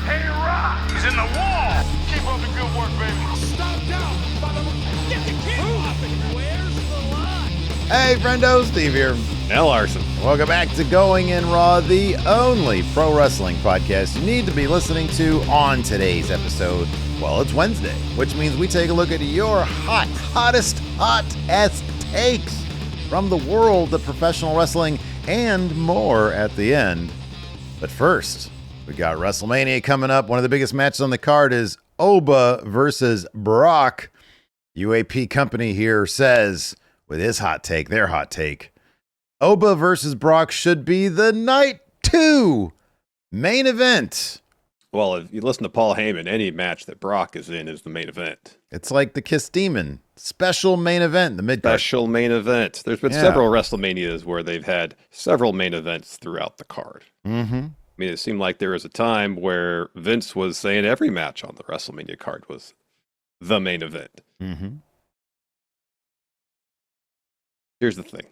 Hey, Rock, he's in the wall. Keep up the good work, baby. Stomped out by the... Get the kid off it. Where's the line? Hey, friendo, Steve here. And Larson. Welcome back to Going In Raw, the only pro wrestling podcast you need to be listening to. On today's episode, well, it's Wednesday, which means we take a look at your hottest takes from the world of professional wrestling and more at the end. But first, we got WrestleMania coming up. One of the biggest matches on the card is Oba versus Brock. UAP Company here says, with his hot take, their hot take, Oba versus Brock should be the Night 2 main event. Well, if you listen to Paul Heyman, any match that Brock is in is the main event. It's like the Kiss Demon special main event, the mid-card. Special main event. There's been several WrestleManias where they've had several main events throughout the card. Mm-hmm. I mean, it seemed like there was a time where Vince was saying every match on the WrestleMania card was the main event. Mm-hmm. Here's the thing.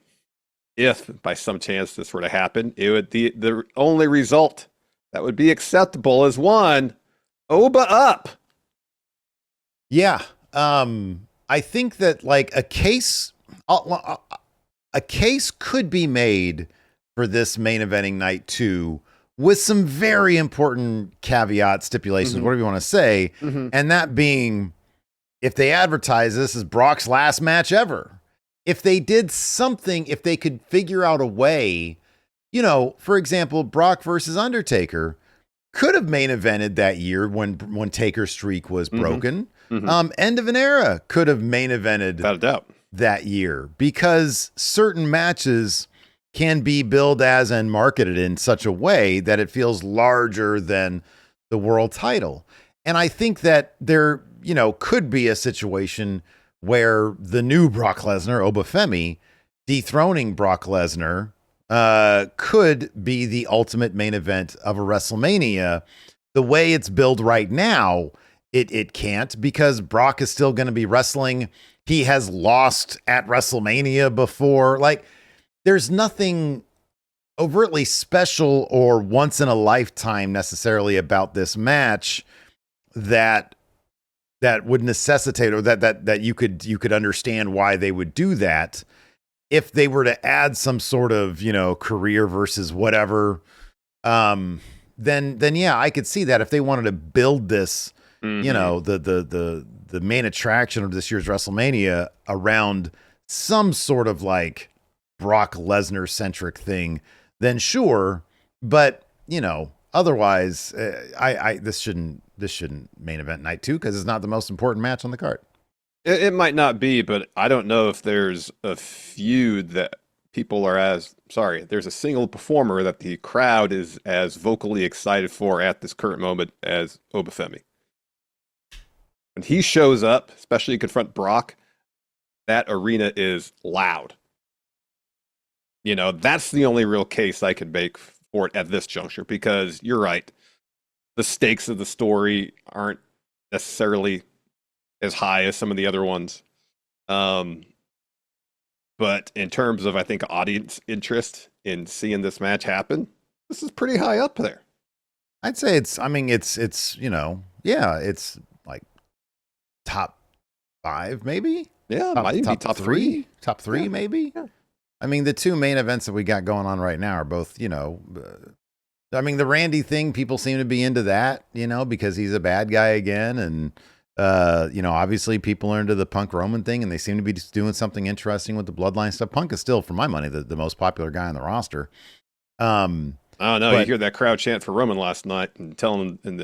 If by some chance this were to happen, it would the only result that would be acceptable is one, Oba up. Yeah. I think that like a case could be made for this main eventing Night 2 with some very important caveat stipulations, whatever you want to say. Mm-hmm. And that being, if they advertise this as Brock's last match ever, if they did something, if they could figure out a way, you know, for example, Brock versus Undertaker could have main evented that year when Taker's streak was broken. Mm-hmm. End of an Era could have main evented Without a doubt that year, because certain matches can be billed as and marketed in such a way that it feels larger than the world title. And I think that there, you know, could be a situation where the new Brock Lesnar, Obafemi, dethroning Brock Lesnar could be the ultimate main event of a WrestleMania. The way it's billed right now, it can't, because Brock is still going to be wrestling. He has lost at WrestleMania before. Like, there's nothing overtly special or once in a lifetime necessarily about this match that would necessitate, or that you could understand why they would do that. If they were to add some sort of, you know, career versus whatever, then yeah, I could see that. If they wanted to build this, you know, the main attraction of this year's WrestleMania around some sort of like Brock Lesnar centric thing, then sure. But, you know, otherwise, this shouldn't main event Night 2, because it's not the most important match on the card. it might not be, but I don't know if there's a feud that people are there's a single performer that the crowd is as vocally excited for at this current moment as Obafemi. When he shows up, especially to confront Brock, that arena is loud. You know, that's the only real case I can make for it at this juncture, because you're right. The stakes of the story aren't necessarily as high as some of the other ones. But in terms of, I think, audience interest in seeing this match happen, this is pretty high up there. I'd say it's you know, yeah, it's like top 5, maybe. Yeah, might even be top 3. Top 3, yeah. maybe. Yeah. I mean, the two main events that we got going on right now are both, you know, I mean, the Randy thing, people seem to be into that, you know, because he's a bad guy again. And, you know, obviously people are into the Punk Roman thing, and they seem to be doing something interesting with the Bloodline stuff. Punk is still, for my money, the most popular guy on the roster. I don't know. You hear that crowd chant for Roman last night and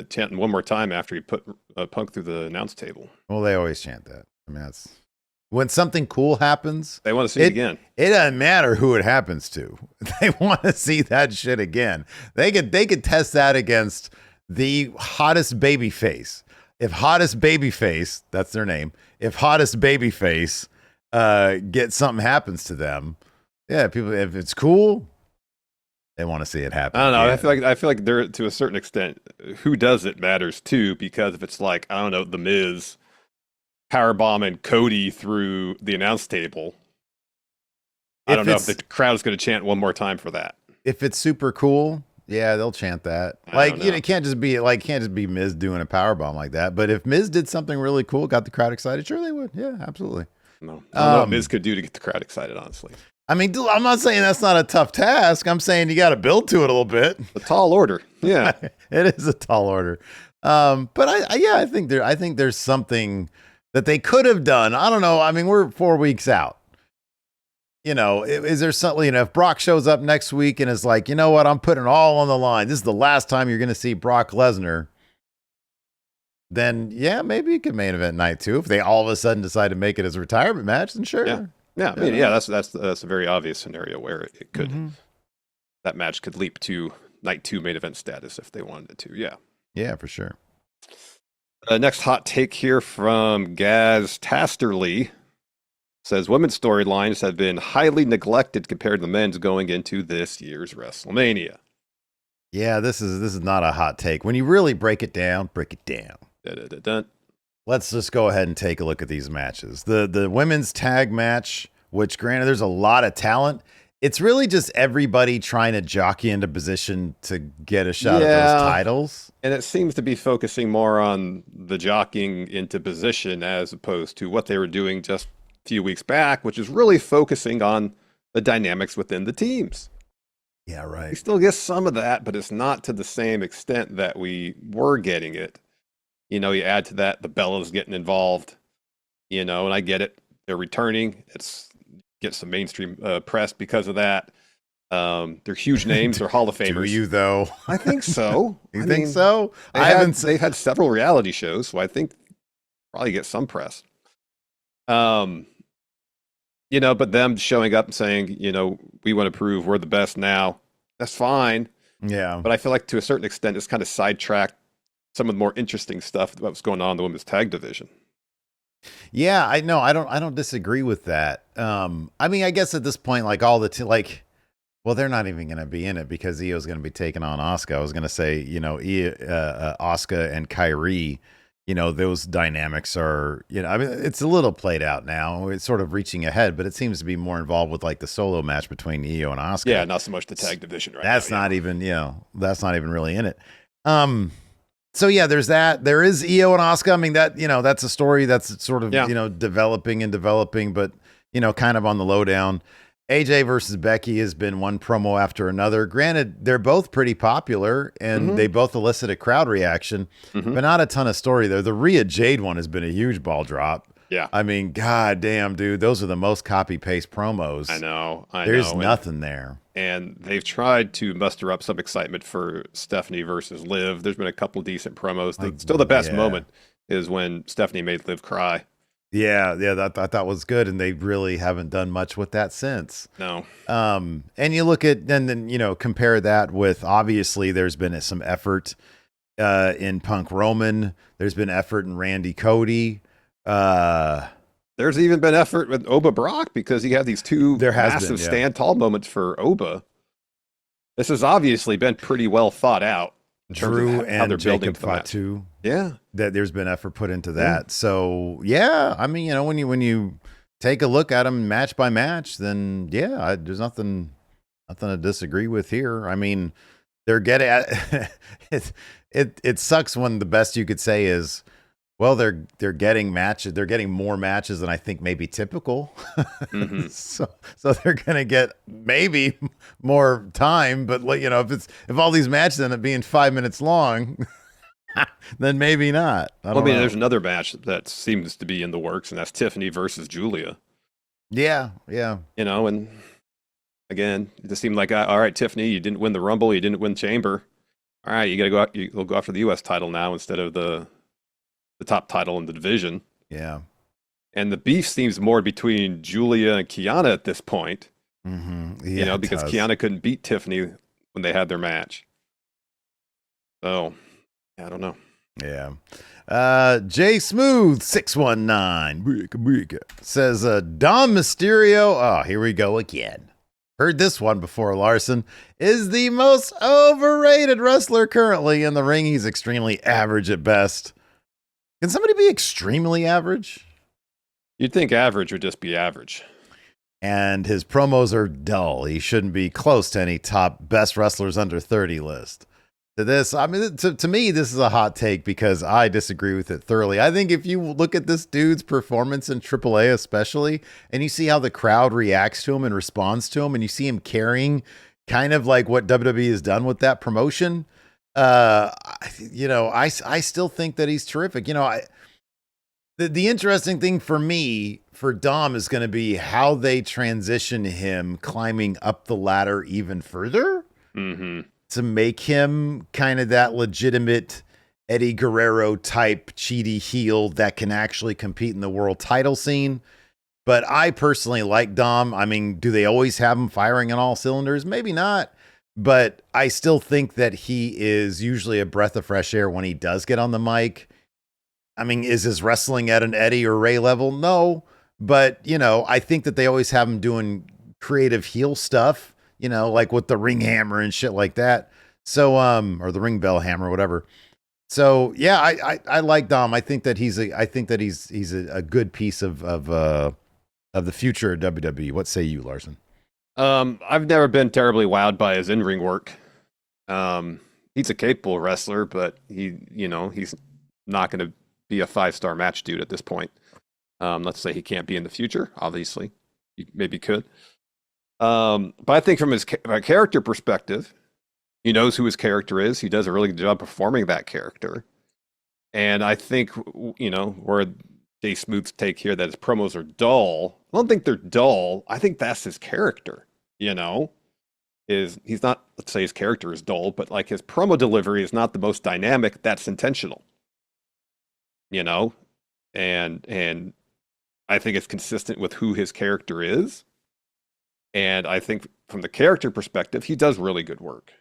chanting one more time after he put Punk through the announce table. Well, they always chant that. I mean, that's when something cool happens. They want to see it again. It doesn't matter who it happens to. They want to see that shit again. They could test that against the hottest babyface. If hottest babyface, that's their name. If hottest babyface something happens to them, yeah, people. If it's cool, they want to see it happen. I don't know. Yeah. I feel like there, to a certain extent, who does it matters too. Because if it's like, I don't know, The Miz powerbombing Cody through the announce table, I don't know if the crowd's going to chant one more time for that. If it's super cool, Yeah, they'll chant that. I Like, don't you know, know. it can't just be Miz doing a power bomb like that. But if Miz did something really cool, got the crowd excited, sure they would. Yeah, absolutely. No, I don't know what Miz could do to get the crowd excited, honestly. I mean, I'm not saying that's not a tough task. I'm saying you got to build to it a little bit. A tall order. Yeah. It is a tall order. But I think there's something that they could have done. I don't know. I mean, we're 4 weeks out. You know, is there something, you know, if Brock shows up next week and is like, you know what, I'm putting it all on the line. This is the last time you're going to see Brock Lesnar. Then, yeah, maybe you could main event night 2. If they all of a sudden decide to make it as a retirement match, then sure. Yeah. I mean, yeah, that's a very obvious scenario where it could, that match could leap to night 2 main event status if they wanted it to. Yeah. Yeah, for sure. Next hot take here from Gaz Tasterly. Says women's storylines have been highly neglected compared to the men's going into this year's WrestleMania. Yeah, this is not a hot take. When you really break it down. Dun-dun-dun-dun. Let's just go ahead and take a look at these matches. The women's tag match, which granted there's a lot of talent, it's really just everybody trying to jockey into position to get a shot at those titles. And it seems to be focusing more on the jockeying into position as opposed to what they were doing just few weeks back, which is really focusing on the dynamics within the teams. Yeah, We right. still get some of that, but it's not to the same extent that we were getting it. You know, you add to that the Bellas getting involved, you know, and I get it. They're returning. It's get some mainstream press because of that. They're huge names. They're Hall of Famers. Do you though? I think so. You I think mean, so? They've had several reality shows, so I think probably get some press. You know, but them showing up and saying, you know, we want to prove we're the best now. That's fine. Yeah. But I feel like to a certain extent, it's kind of sidetracked some of the more interesting stuff about what's going on in the women's tag division. Yeah, I know. I don't disagree with that. I mean, I guess at this point, like all the well, they're not even going to be in it because Io's going to be taking on Asuka. I was going to say, you know, Asuka and Kyrie, you know, those dynamics are, you know, I mean, it's a little played out now. It's sort of reaching ahead, but it seems to be more involved with like the solo match between Io and Asuka. Yeah, not so much the tag division right That's now. not even, you know, that's not even really in it. So yeah, there's that. There is Io and Asuka. I mean, that, you know, that's a story that's sort of, you know, developing, but, you know, kind of on the lowdown. AJ versus Becky has been one promo after another. Granted, they're both pretty popular and they both elicit a crowd reaction, but not a ton of story there. The Rhea Jade one has been a huge ball drop. Yeah. I mean, god damn, dude, those are the most copy-paste promos. I know. There's nothing there. And they've tried to muster up some excitement for Stephanie versus Liv. There's been a couple decent promos. Still the best moment is when Stephanie made Liv cry. Yeah, that was good, and they really haven't done much with that since. No. And you look at then you know, compare that with, obviously there's been some effort in Punk Roman. There's been effort in Randy Cody. There's even been effort with Oba Brock because you have these two massive stand tall moments for Oba. This has obviously been pretty well thought out. Drew and Jacob Fatu. Yeah. That there's been effort put into that. So yeah, I mean, you know, when you take a look at them match by match, then yeah, there's nothing to disagree with here. I mean, they're getting it sucks when the best you could say is, well, they're getting matches. They're getting more matches than I think maybe typical. So they're gonna get maybe more time, but you know, if all these matches end up being 5 minutes long, then maybe not. I mean, there's another match that seems to be in the works, and that's Tiffany versus Julia. Yeah. You know, and again, it just seemed like, all right, Tiffany, you didn't win the Rumble, you didn't win Chamber. All right, you got to go out. You'll go after the U.S. title now instead of the top title in the division. Yeah. And the beef seems more between Julia and Kiana at this point. Yeah, you know, because Kiana couldn't beat Tiffany when they had their match. So, I don't know. Yeah. J Smooth 619 says Dom Mysterio. Oh, here we go again. Heard this one before, Larson. Is the most overrated wrestler currently in the ring. He's extremely average at best. Can somebody be extremely average? You'd think average would just be average. and his promos are dull. He shouldn't be close to any top best wrestlers under 30 list. To this, I mean, to me, this is a hot take because I disagree with it thoroughly. I think if you look at this dude's performance in AAA especially, and you see how the crowd reacts to him and responds to him, and you see him carrying kind of like what WWE has done with that promotion, I still think that he's terrific. The interesting thing for me, for Dom, is going to be how they transition him climbing up the ladder even further. Mm-hmm. To make him kind of that legitimate Eddie Guerrero type cheaty heel that can actually compete in the world title scene. But I personally like Dom. I mean, do they always have him firing on all cylinders? Maybe not. But I still think that he is usually a breath of fresh air when he does get on the mic. I mean, is his wrestling at an Eddie or Ray level? No. But, I think that they always have him doing creative heel stuff. Like with the ring hammer and shit like that. So, or the ring bell hammer, whatever. So, yeah, I like Dom. I think that he's a good piece of the future of WWE. What say you, Larson? I've never been terribly wowed by his in-ring work. He's a capable wrestler, but he's not going to be a 5-star match dude at this point. Let's say he can't be in the future. Obviously, he maybe could. But I think from his character perspective, he knows who his character is. He does a really good job performing that character. And I think, where Jay Smooth's take here that his promos are dull, I don't think they're dull. I think that's his character, he's not, let's say his character is dull, but like his promo delivery is not the most dynamic. That's intentional, and I think it's consistent with who his character is. And I think from the character perspective, he does really good work.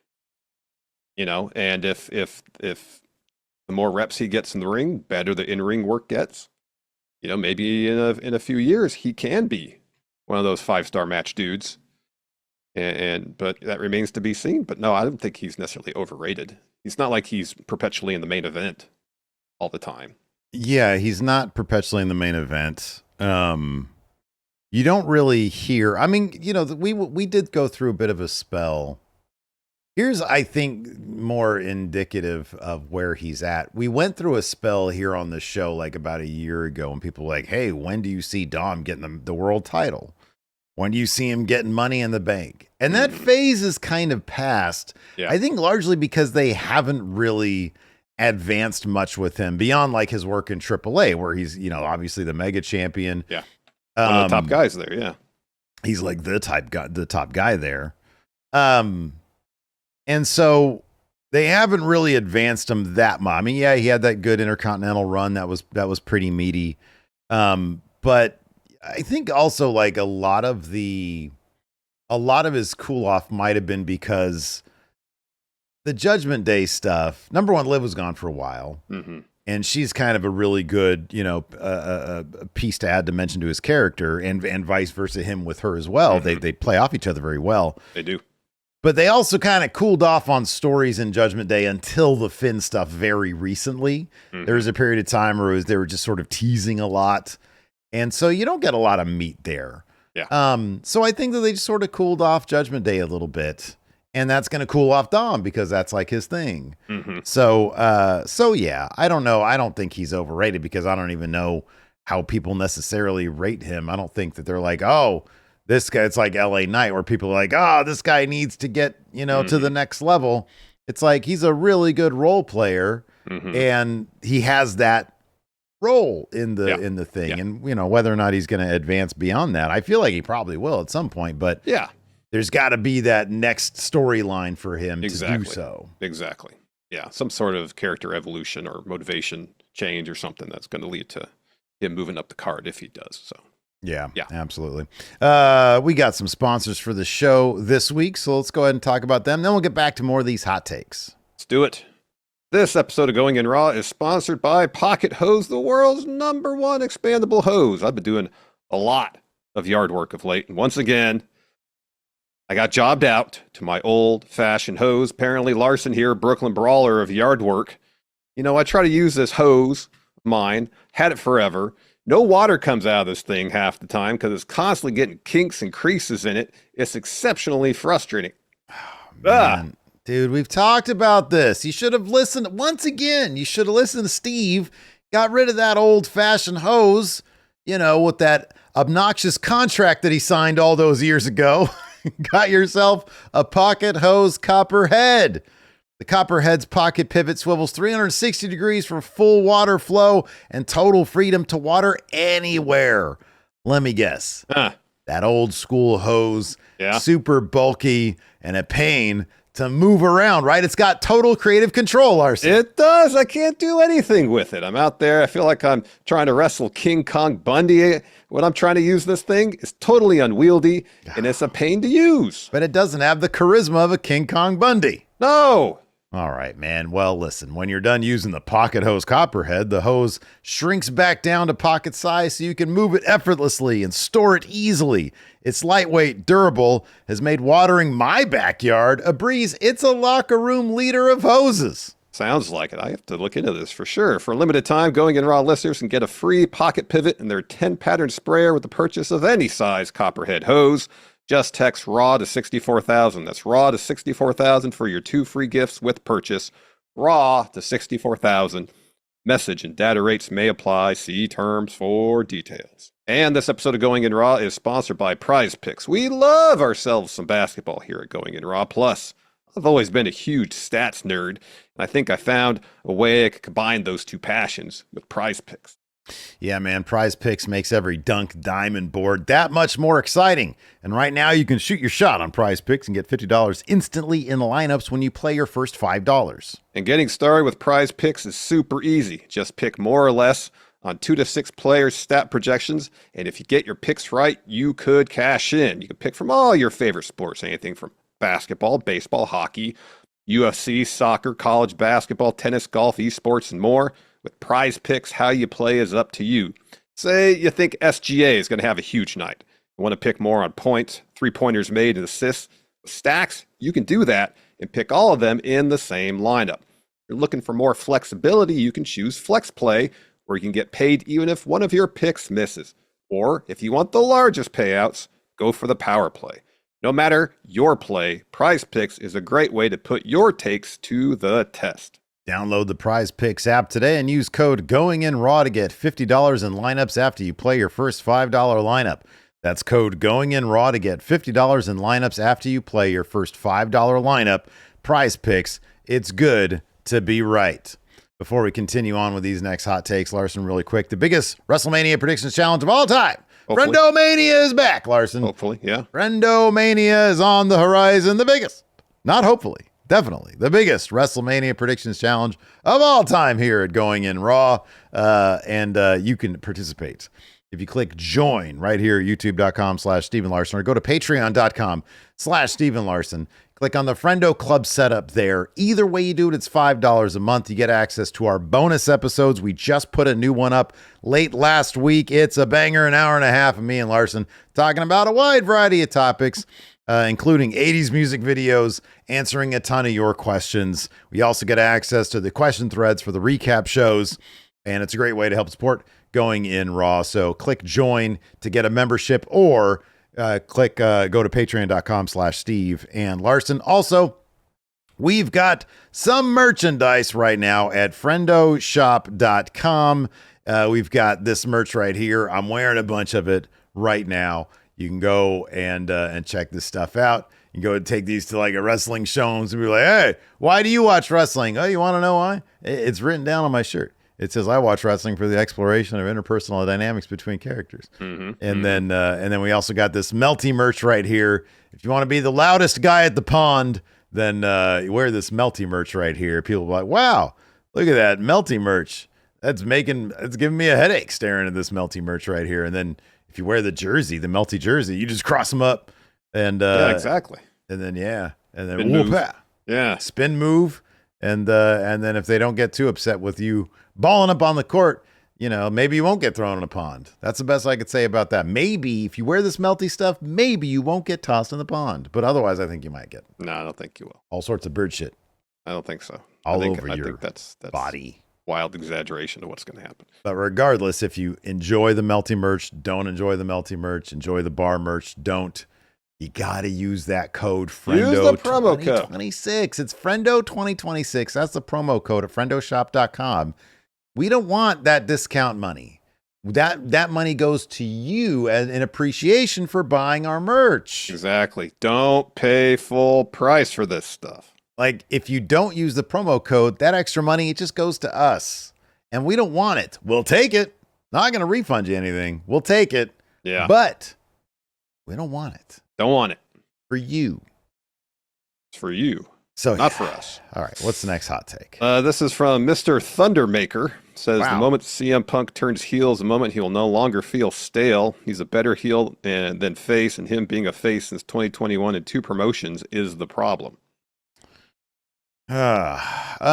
And if the more reps he gets in the ring, better the in-ring work gets. Maybe in a few years he can be one of those 5-star match dudes. But that remains to be seen. But no, I don't think he's necessarily overrated. He's not like he's perpetually in the main event all the time. Yeah, he's not perpetually in the main event. You don't really hear. I mean, we did go through a bit of a spell. Here's, I think, more indicative of where he's at. We went through a spell here on the show like about a year ago, and people were like, hey, when do you see Dom getting the world title? When do you see him getting Money in the Bank? And that phase is kind of past. Yeah. I think largely because they haven't really advanced much with him beyond like his work in AAA, where he's, obviously the mega champion. Yeah. One of the top guys there, yeah. He's like the top guy there. And so they haven't really advanced him that much. I mean, yeah, he had that good Intercontinental run that was pretty meaty. But I think also like a lot of his cool off might have been because the Judgment Day stuff. Number one, Liv was gone for a while. Mm-hmm. And she's kind of a really good, a piece to add dimension to his character, and vice versa, him with her as well. Mm-hmm. They play off each other very well. They do. But they also kind of cooled off on stories in Judgment Day until the Finn stuff very recently. Mm-hmm. There was a period of time where they were just sort of teasing a lot. And so you don't get a lot of meat there. Yeah. So I think that they just sort of cooled off Judgment Day a little bit. And that's going to cool off Dom because that's like his thing. Mm-hmm. So yeah, I don't know. I don't think he's overrated because I don't even know how people necessarily rate him. I don't think that they're like, oh, this guy, it's like LA Knight where people are like, oh, this guy needs to get, to the next level. It's like, he's a really good role player and he has that role in the thing. Yeah. And, whether or not he's going to advance beyond that, I feel like he probably will at some point, but yeah. There's got to be that next storyline for him to do so. Exactly. Yeah. Some sort of character evolution or motivation change or something that's going to lead to him moving up the card if he does. So, yeah, absolutely. We got some sponsors for the show this week, so let's go ahead and talk about them. Then we'll get back to more of these hot takes. Let's do it. This episode of Going in Raw is sponsored by Pocket Hose, the world's #1 expandable hose. I've been doing a lot of yard work of late, and once again, I got jobbed out to my old-fashioned hose. Apparently, Larson here, Brooklyn Brawler of yard work. I try to use this hose of mine, had it forever, No water comes out of this thing half the time because it's constantly getting kinks and creases in it. It's exceptionally frustrating. Man, dude, we've talked about this. You should have listened. Once again, you should have listened to Steve. Got rid of that old-fashioned hose, with that obnoxious contract that he signed all those years ago. Got yourself a pocket hose copperhead. The copperhead's pocket pivot swivels 360 degrees for full water flow and total freedom to water anywhere. Let me guess. That old school hose, super bulky and a pain to move around, right? It's got total creative control, Larson. It does. I can't do anything with it. I'm out there. I feel like I'm trying to wrestle King Kong Bundy when I'm trying to use this thing. It's totally unwieldy, and it's a pain to use. But it doesn't have the charisma of a King Kong Bundy. No. All right, man. Well, listen, when you're done using the pocket hose copperhead, the hose shrinks back down to pocket size so you can move it effortlessly and store it easily. It's lightweight, durable, has made watering my backyard a breeze. It's a locker room leader of hoses. Sounds like it. I have to look into this for sure. For a limited time, Going In Raw listeners can get a free pocket pivot and their 10-pattern sprayer with the purchase of any size copperhead hose. Just text RAW to 64,000. That's RAW to 64,000 for your 2 free gifts with purchase. RAW to 64,000. Message and data rates may apply. See terms for details. And this episode of Going In Raw is sponsored by Prize Picks. We love ourselves some basketball here at Going In Raw. Plus, I've always been a huge stats nerd, and I think I found a way I could combine those two passions with Prize Picks. Yeah, man, Prize Picks makes every dunk, diamond board that much more exciting. And right now you can shoot your shot on Prize Picks and get $50 instantly in the lineups when you play your first $5. And getting started with Prize Picks is super easy. Just pick more or less on 2 to 6 players' stat projections. And if you get your picks right, you could cash in. You can pick from all your favorite sports, anything from basketball, baseball, hockey, UFC, soccer, college basketball, tennis, golf, esports, and more. With Prize Picks, how you play is up to you. Say you think SGA is going to have a huge night. You want to pick more on points, 3-pointers made, and assists. With Stacks, you can do that and pick all of them in the same lineup. If you're looking for more flexibility, you can choose Flex Play, where you can get paid even if one of your picks misses. Or if you want the largest payouts, go for the Power Play. No matter your play, Prize Picks is a great way to put your takes to the test. Download the Prize Picks app today and use code GOINGINRAW to get $50 in lineups after you play your first $5 lineup. That's code GOINGINRAW to get $50 in lineups after you play your first $5 lineup. Prize Picks, it's good to be right. Before we continue on with these next hot takes, Larson, really quick, the biggest WrestleMania predictions challenge of all time. Friendomania is back, Larson. Hopefully, yeah. Friendomania is on the horizon. The biggest, not hopefully, definitely the biggest WrestleMania predictions challenge of all time here at Going In Raw. And you can participate if you click join right here at youtube.com/Steven Larson or go to patreon.com/Steven Larson. Click on the Friendo Club setup there. Either way you do it, it's $5 a month. You get access to our bonus episodes. We just put a new one up late last week. It's a banger, an hour and a half of me and Larson talking about a wide variety of topics, including 80s music videos, answering a ton of your questions. We also get access to the question threads for the recap shows, and it's a great way to help support Going In Raw. So click join to get a membership, or go to patreon.com/Steve and Larson. Also, we've got some merchandise right now at friendoshop.com. We've got this merch right here. I'm wearing a bunch of it right now. You can go and check this stuff out. You can go and take these to like a wrestling show and be like, hey, why do you watch wrestling? Oh, you want to know why? It's written down on my shirt. It says, I watch wrestling for the exploration of interpersonal dynamics between characters. And then we also got this melty merch right here. If you want to be the loudest guy at the pond, then you wear this melty merch right here. People are like, wow, look at that melty merch. It's giving me a headache staring at this melty merch right here. And then if you wear the jersey, the melty jersey, you just cross them up. And yeah, exactly. And then, Spin move. Yeah. Spin move. And then if they don't get too upset with you balling up on the court, maybe you won't get thrown in a pond. That's the best I could say about that. Maybe if you wear this melty stuff, maybe you won't get tossed in the pond. But otherwise, I think you might get. No, I don't think you will. All sorts of bird shit. I don't think so. I think that's body. wild exaggeration of what's going to happen. But regardless, if you enjoy the Melty merch, don't enjoy the Melty merch, enjoy the bar merch, don't. You got to use that code Friendo. Use the promo code. 2026. It's Friendo 2026. That's the promo code at friendoshop.com. We don't want that discount money. That money goes to you in appreciation for buying our merch. Exactly. Don't pay full price for this stuff. Like, if you don't use the promo code, that extra money, it just goes to us. And we don't want it. We'll take it. Not going to refund you anything. We'll take it. Yeah. But we don't want it. Don't want it. For you. It's for you. So not for us. All right. What's the next hot take? This is from Mr. Thundermaker. Says Wow. the moment CM Punk turns heel is the moment he will no longer feel stale. He's a better heel than face, and him being a face since 2021 in 2 promotions is the problem. I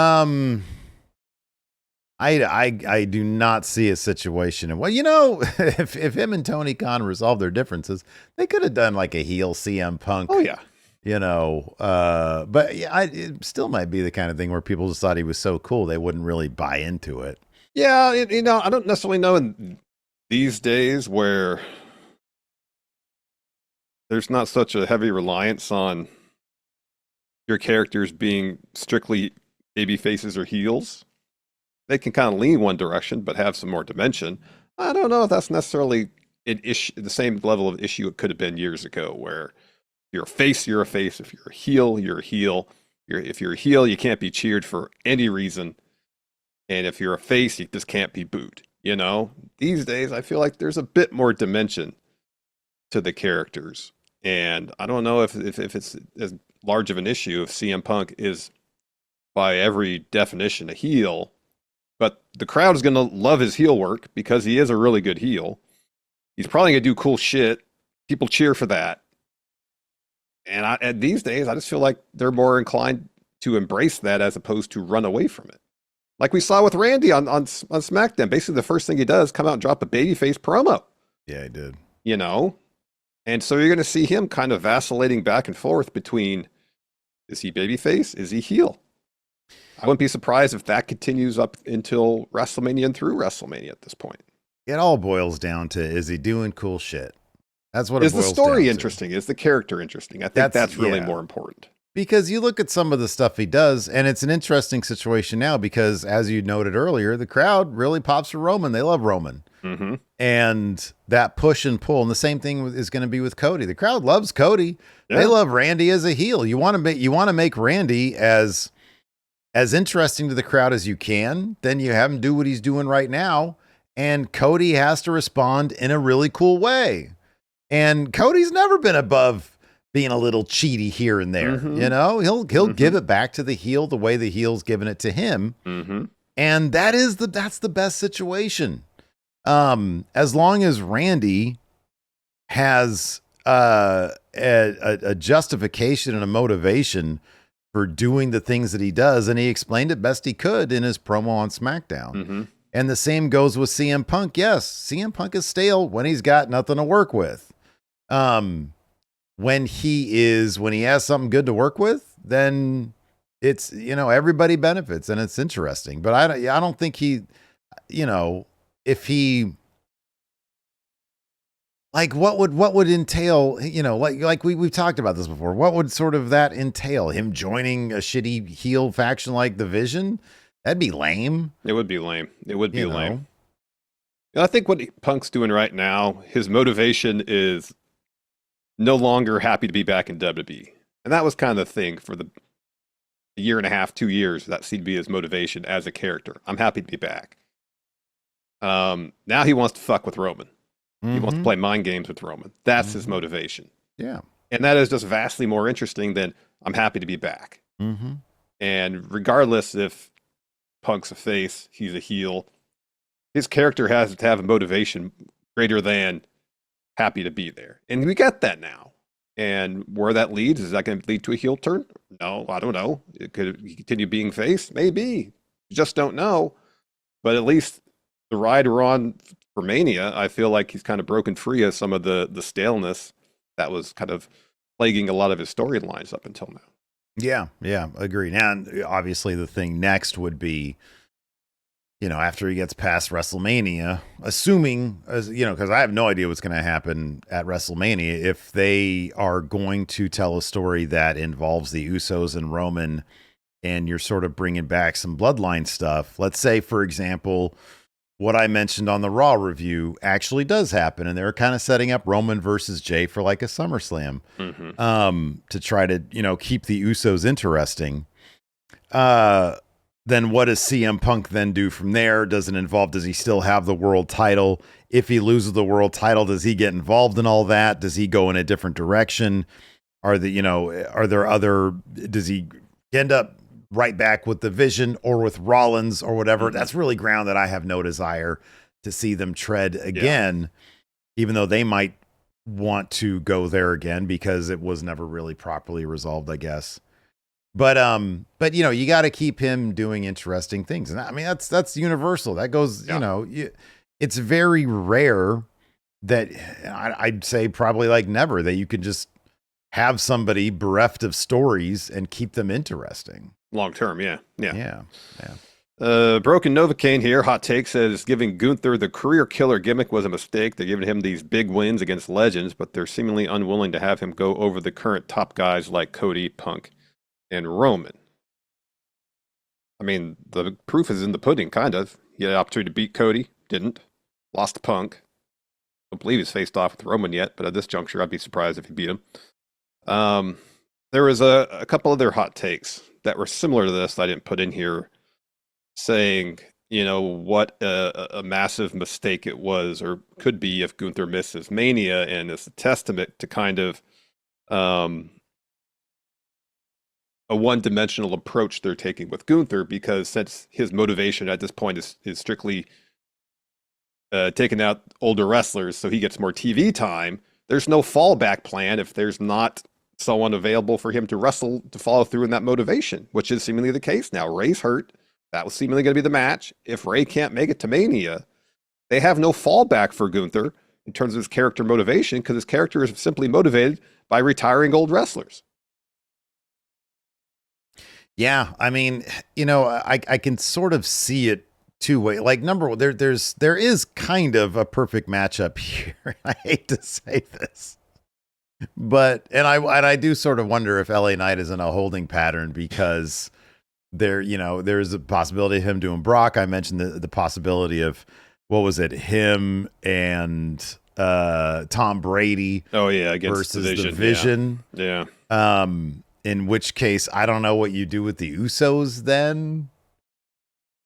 do not see a situation. And well, you know, if him and Tony Khan resolved their differences, they could have done like a heel CM Punk. Oh yeah. You know, but yeah, it still might be the kind of thing where people just thought he was so cool they wouldn't really buy into it. Yeah, you know, I don't necessarily know in these days where there's not such a heavy reliance on your characters being strictly baby faces or heels. They can kind of lean one direction, but have some more dimension. I don't know if that's necessarily an issue, the same level of issue it could have been years ago, where you're a face, you're a face. If you're a heel, you're a heel. If you're a heel, you can't be cheered for any reason. And if you're a face, you just can't be booed. You know, these days, I feel like there's a bit more dimension to the characters. And I don't know if it's as large of an issue if CM Punk is, by every definition, a heel. But the crowd is going to love his heel work because he is a really good heel. He's probably going to do cool shit. People cheer for that. And these days, I just feel like they're more inclined to embrace that as opposed to run away from it. Like we saw with Randy on SmackDown. Basically, the first thing he does is come out and drop a babyface promo. Yeah, he did. You know? And so you're going to see him kind of vacillating back and forth between, is he babyface? Is he heel? I wouldn't be surprised if that continues up until WrestleMania and through WrestleMania at this point. It all boils down to, is he doing cool shit? That's what is it boils the story down interesting? Is the character interesting? I think that's really more important. Because you look at some of the stuff he does, and it's an interesting situation now because, as you noted earlier, the crowd really pops for Roman. They love Roman. Mm-hmm. And that push and pull, and the same thing is going to be with Cody. The crowd loves Cody. Yeah. They love Randy as a heel. You want to make Randy as interesting to the crowd as you can. Then you have him do what he's doing right now, and Cody has to respond in a really cool way. And Cody's never been above being a little cheaty here and there. Mm-hmm. You know, he'll give it back to the heel the way the heel's given it to him. Mm-hmm. And that's the best situation. As long as Randy has a justification and a motivation for doing the things that he does, and he explained it best he could in his promo on SmackDown. Mm-hmm. And the same goes with CM Punk. Yes, CM Punk is stale when he's got nothing to work with. When he has something good to work with, then it's, you know, everybody benefits and it's interesting. But I don't think he, you know, if he, like, what would entail, you know, like we've talked about this before. What would sort of that entail? Him joining a shitty heel faction like the Vision? That'd be lame. It would be lame. It would be You lame. And I think what Punk's doing right now, his motivation is no longer happy to be back in WWE. And that was kind of the thing for the year and a half, 2 years. That seemed to be his motivation as a character. I'm happy to be back. Now he wants to fuck with Roman. He wants to play mind games with Roman. That's his motivation. Yeah. And that is just vastly more interesting than I'm happy to be back. Mm-hmm. And regardless if Punk's a face, he's a heel, his character has to have a motivation greater than happy to be there. And we got that now. And where that leads, is that going to lead to a heel turn? No, I don't know. Could he continue being face? Maybe. You just don't know. But at least the ride we're on for Mania, I feel like he's kind of broken free of some of the staleness that was kind of plaguing a lot of his storylines up until now. Yeah, agreed. And obviously the thing next would be after he gets past WrestleMania, assuming, because I have no idea what's going to happen at WrestleMania, if they are going to tell a story that involves the Usos and Roman, and you're sort of bringing back some bloodline stuff. Let's say, for example, what I mentioned on the Raw review actually does happen, and they're kind of setting up Roman versus Jay for like a SummerSlam, to try to, keep the Usos interesting. Then what does CM Punk then do from there? Does he still have the world title? If he loses the world title, does he get involved in all that? Does he go in a different direction? Does he end up right back with the Vision or with Rollins or whatever? That's really ground that I have no desire to see them tread again, even though they might want to go there again because it was never really properly resolved, I guess. But you got to keep him doing interesting things. And I mean, that's universal. That goes, it's very rare that I'd say probably like never that you could just have somebody bereft of stories and keep them interesting. Long term. Yeah. Yeah. Broken Novocaine here. Hot take says giving Gunther the career killer gimmick was a mistake. They're giving him these big wins against legends, but they're seemingly unwilling to have him go over the current top guys like Cody, Punk, and Roman. I mean, the proof is in the pudding, kind of. He had an opportunity to beat Cody, didn't. Lost to Punk. Don't believe he's faced off with Roman yet, but at this juncture, I'd be surprised if he beat him. There was a couple other hot takes that were similar to this that I didn't put in here, saying, what a massive mistake it was or could be if Gunther misses Mania, and it's a testament to kind of a one-dimensional approach they're taking with Gunther, because since his motivation at this point is strictly taking out older wrestlers so he gets more TV time, there's no fallback plan if there's not someone available for him to wrestle to follow through in that motivation, which is seemingly the case now. Ray's hurt. That was seemingly going to be the match. If Ray can't make it to Mania, they have no fallback for Gunther in terms of his character motivation, because his character is simply motivated by retiring old wrestlers. Yeah, I mean, I can sort of see it two ways. Like, number one, there is kind of a perfect matchup here. I hate to say this, but I do sort of wonder if LA Knight is in a holding pattern, because there's a possibility of him doing Brock. I mentioned the possibility of, what was it, him and Tom Brady. Oh yeah, against versus the Vision. Yeah. In which case, I don't know what you do with the Usos then,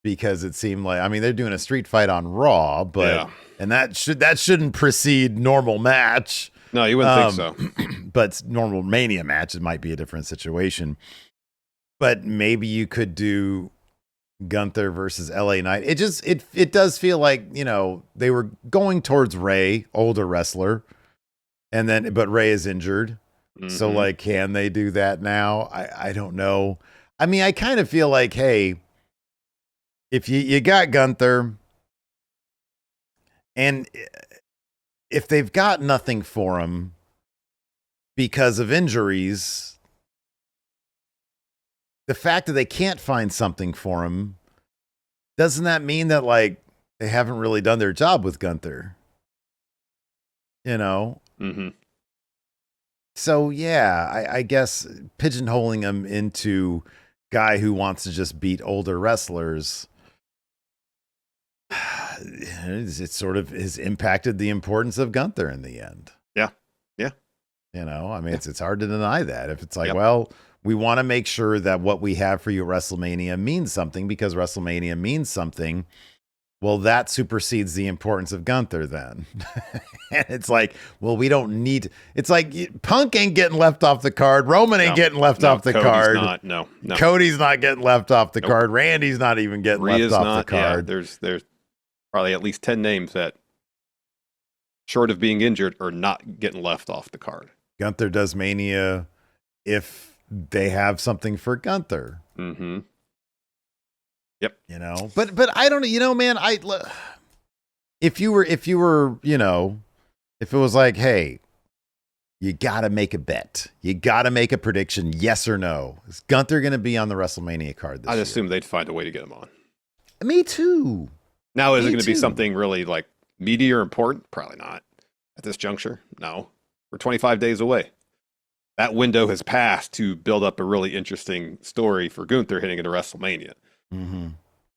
because it seemed like, I mean, they're doing a street fight on Raw, but and that shouldn't precede normal match. No, you wouldn't think so. But normal Mania matches might be a different situation. But maybe you could do Gunther versus LA Knight. It does feel like, they were going towards Ray, older wrestler, but Ray is injured. So, like, can they do that now? I don't know. I mean, I kind of feel like, hey, if you got Gunther, and if they've got nothing for him because of injuries, the fact that they can't find something for him, doesn't that mean that, like, they haven't really done their job with Gunther? So, yeah, I guess pigeonholing him into guy who wants to just beat older wrestlers, it sort of has impacted the importance of Gunther in the end. Yeah. I mean, it's hard to deny that. If it's like, well, we want to make sure that what we have for you at WrestleMania means something, because WrestleMania means something. Well, that supersedes the importance of Gunther then. And it's like, well, we don't need... It's like, Punk ain't getting left off the card. Roman ain't getting left off the card. No. Cody's not getting left off the card. Randy's not even getting left off the card. Yeah, there's probably at least 10 names that, short of being injured, are not getting left off the card. Gunther does Mania if they have something for Gunther. Mm-hmm. Yep. But I don't know, man, if you were, if it was like, hey, you got to make a bet. You got to make a prediction. Yes or no. Is Gunther going to be on the WrestleMania card this year? I'd assume they'd find a way to get him on. Me too. Now, is it Me going to be too. something really like meaty or important? Probably not at this juncture. No, we're 25 days away. That window has passed to build up a really interesting story for Gunther hitting into WrestleMania. Mm-hmm.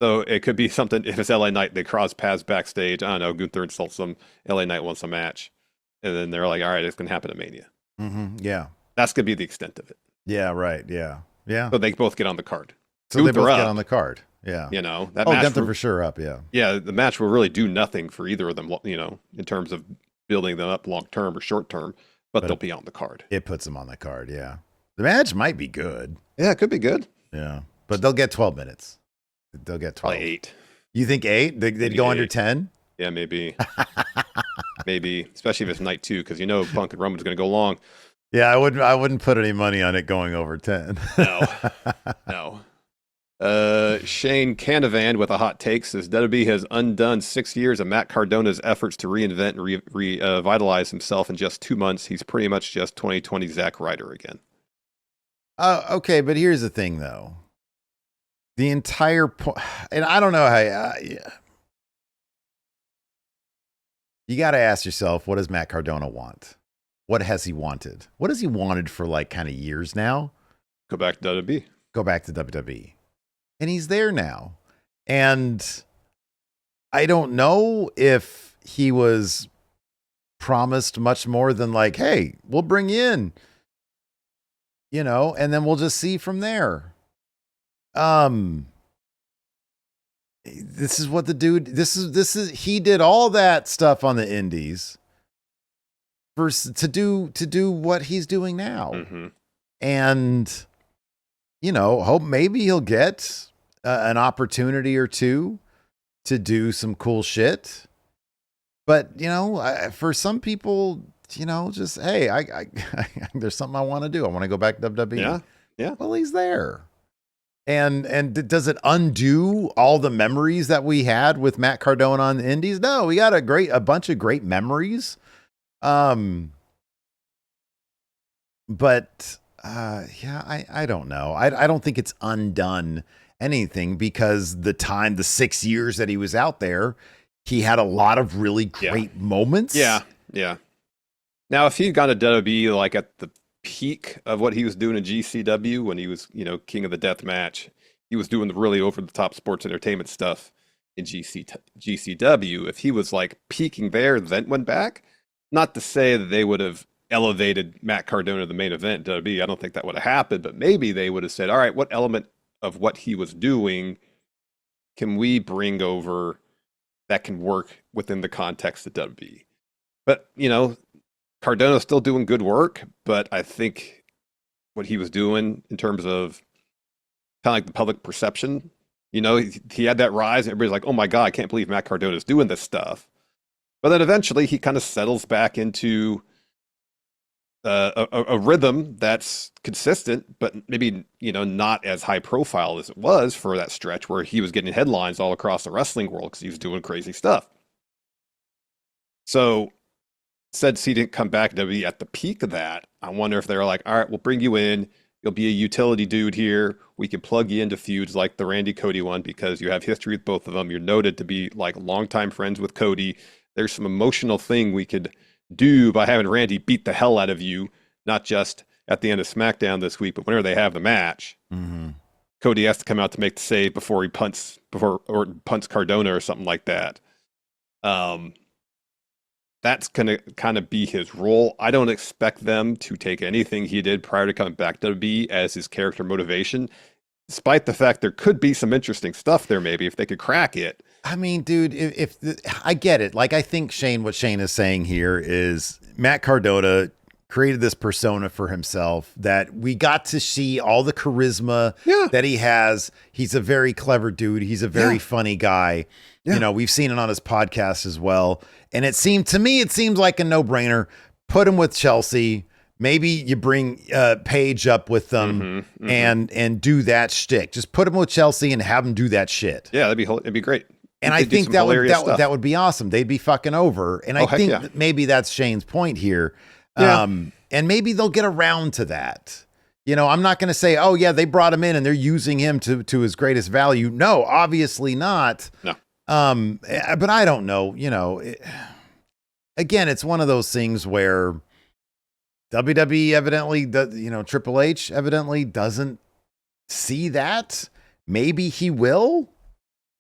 So it could be something, if it's LA Knight, they cross paths backstage. I don't know, Gunther insults them, LA Knight wants a match. And then they're like, all right, it's going to happen at Mania. Mm-hmm. Yeah. That's going to be the extent of it. Yeah, right. Yeah. Yeah. So they both get on the card. So they both Gunther get up, on the card. Yeah. You know, that Oh, match Gunther for sure up. Yeah. Yeah, the match will really do nothing for either of them, you know, in terms of building them up long term or short term, but they'll be on the card. It puts them on the card. Yeah. The match might be good. Yeah, it could be good. Yeah. But they'll get 12 minutes. They'll get 12. Probably 8. You think 8? They'd Maybe go under 8. 10? Yeah, maybe. Maybe, especially if it's night 2, because you know Punk and Roman's going to go long. Yeah, I wouldn't put any money on it going over 10. No. Shane Canavan with a hot take says WWE has undone 6 years of Matt Cardona's efforts to reinvent and revitalize himself in just 2 months. He's pretty much just 2020 Zack Ryder again. Okay, but here's the thing, though. The entire point, and I don't know how. You got to ask yourself, what does Matt Cardona want? What has he wanted? What has he wanted for like kind of years now? Go back to WWE. Go back to WWE. And he's there now. And I don't know if he was promised much more than like, hey, we'll bring you in, you know, and then we'll just see from there. This is what the dude, this is, he did all that stuff on the indies to do what he's doing now. Mm-hmm. And, you know, hope maybe he'll get an opportunity or two to do some cool shit. But, you know, for some people, you know, just, hey, I there's something I want to do. I want to go back to WWE. Yeah. Yeah. Well, he's there. And does it undo all the memories that we had with Matt Cardona on the indies? No, we got a bunch of great memories. But yeah, I don't know. I don't think it's undone anything, because the 6 years that he was out there, he had a lot of really great moments. Yeah. Yeah. Now, if he'd gone to WWE like at the peak of what he was doing in GCW when he was, you know, king of the death match, he was doing the really over the top sports entertainment stuff in GCW. If he was like peaking there, then went back, not to say that they would have elevated Matt Cardona to the main event WWE. I don't think that would have happened, but maybe they would have said, all right, what element of what he was doing can we bring over that can work within the context of WWE? But, you know, Cardona's still doing good work, but I think what he was doing in terms of kind of like the public perception, you know, he had that rise and everybody's like, oh my God, I can't believe Matt Cardona's doing this stuff. But then eventually he kind of settles back into a rhythm that's consistent, but maybe, you know, not as high profile as it was for that stretch where he was getting headlines all across the wrestling world because he was doing crazy stuff. So since he didn't come back to be at the peak of that, I wonder if they're like, all right, we'll bring you in. You'll be a utility dude here. We can plug you into feuds like the Randy Cody one because you have history with both of them. You're noted to be like longtime friends with Cody. There's some emotional thing we could do by having Randy beat the hell out of you, not just at the end of SmackDown this week, but whenever they have the match. Mm-hmm. Cody has to come out to make the save before he punts Cardona or something like that. That's going to kind of be his role. I don't expect them to take anything he did prior to coming back to WWE as his character motivation, despite the fact there could be some interesting stuff there maybe if they could crack it. I mean, dude, I get it. Like, I think what Shane is saying here is Matt Cardona created this persona for himself that we got to see all the charisma that he has. He's a very clever dude. He's a very funny guy. Yeah. You know, we've seen it on his podcast as well. And it seems like a no-brainer. Put him with Chelsea. Maybe you bring Paige up with them and do that shtick. Just put him with Chelsea and have him do that shit. Yeah, it'd be great. And I think that would be awesome. They'd be fucking over. And I think that maybe that's Shane's point here. Yeah. And maybe they'll get around to that. I'm not going to say, oh yeah, they brought him in and they're using him to his greatest value. No, obviously not. No. But I don't know, again, it's one of those things where WWE evidently, Triple H evidently doesn't see that. Maybe he will,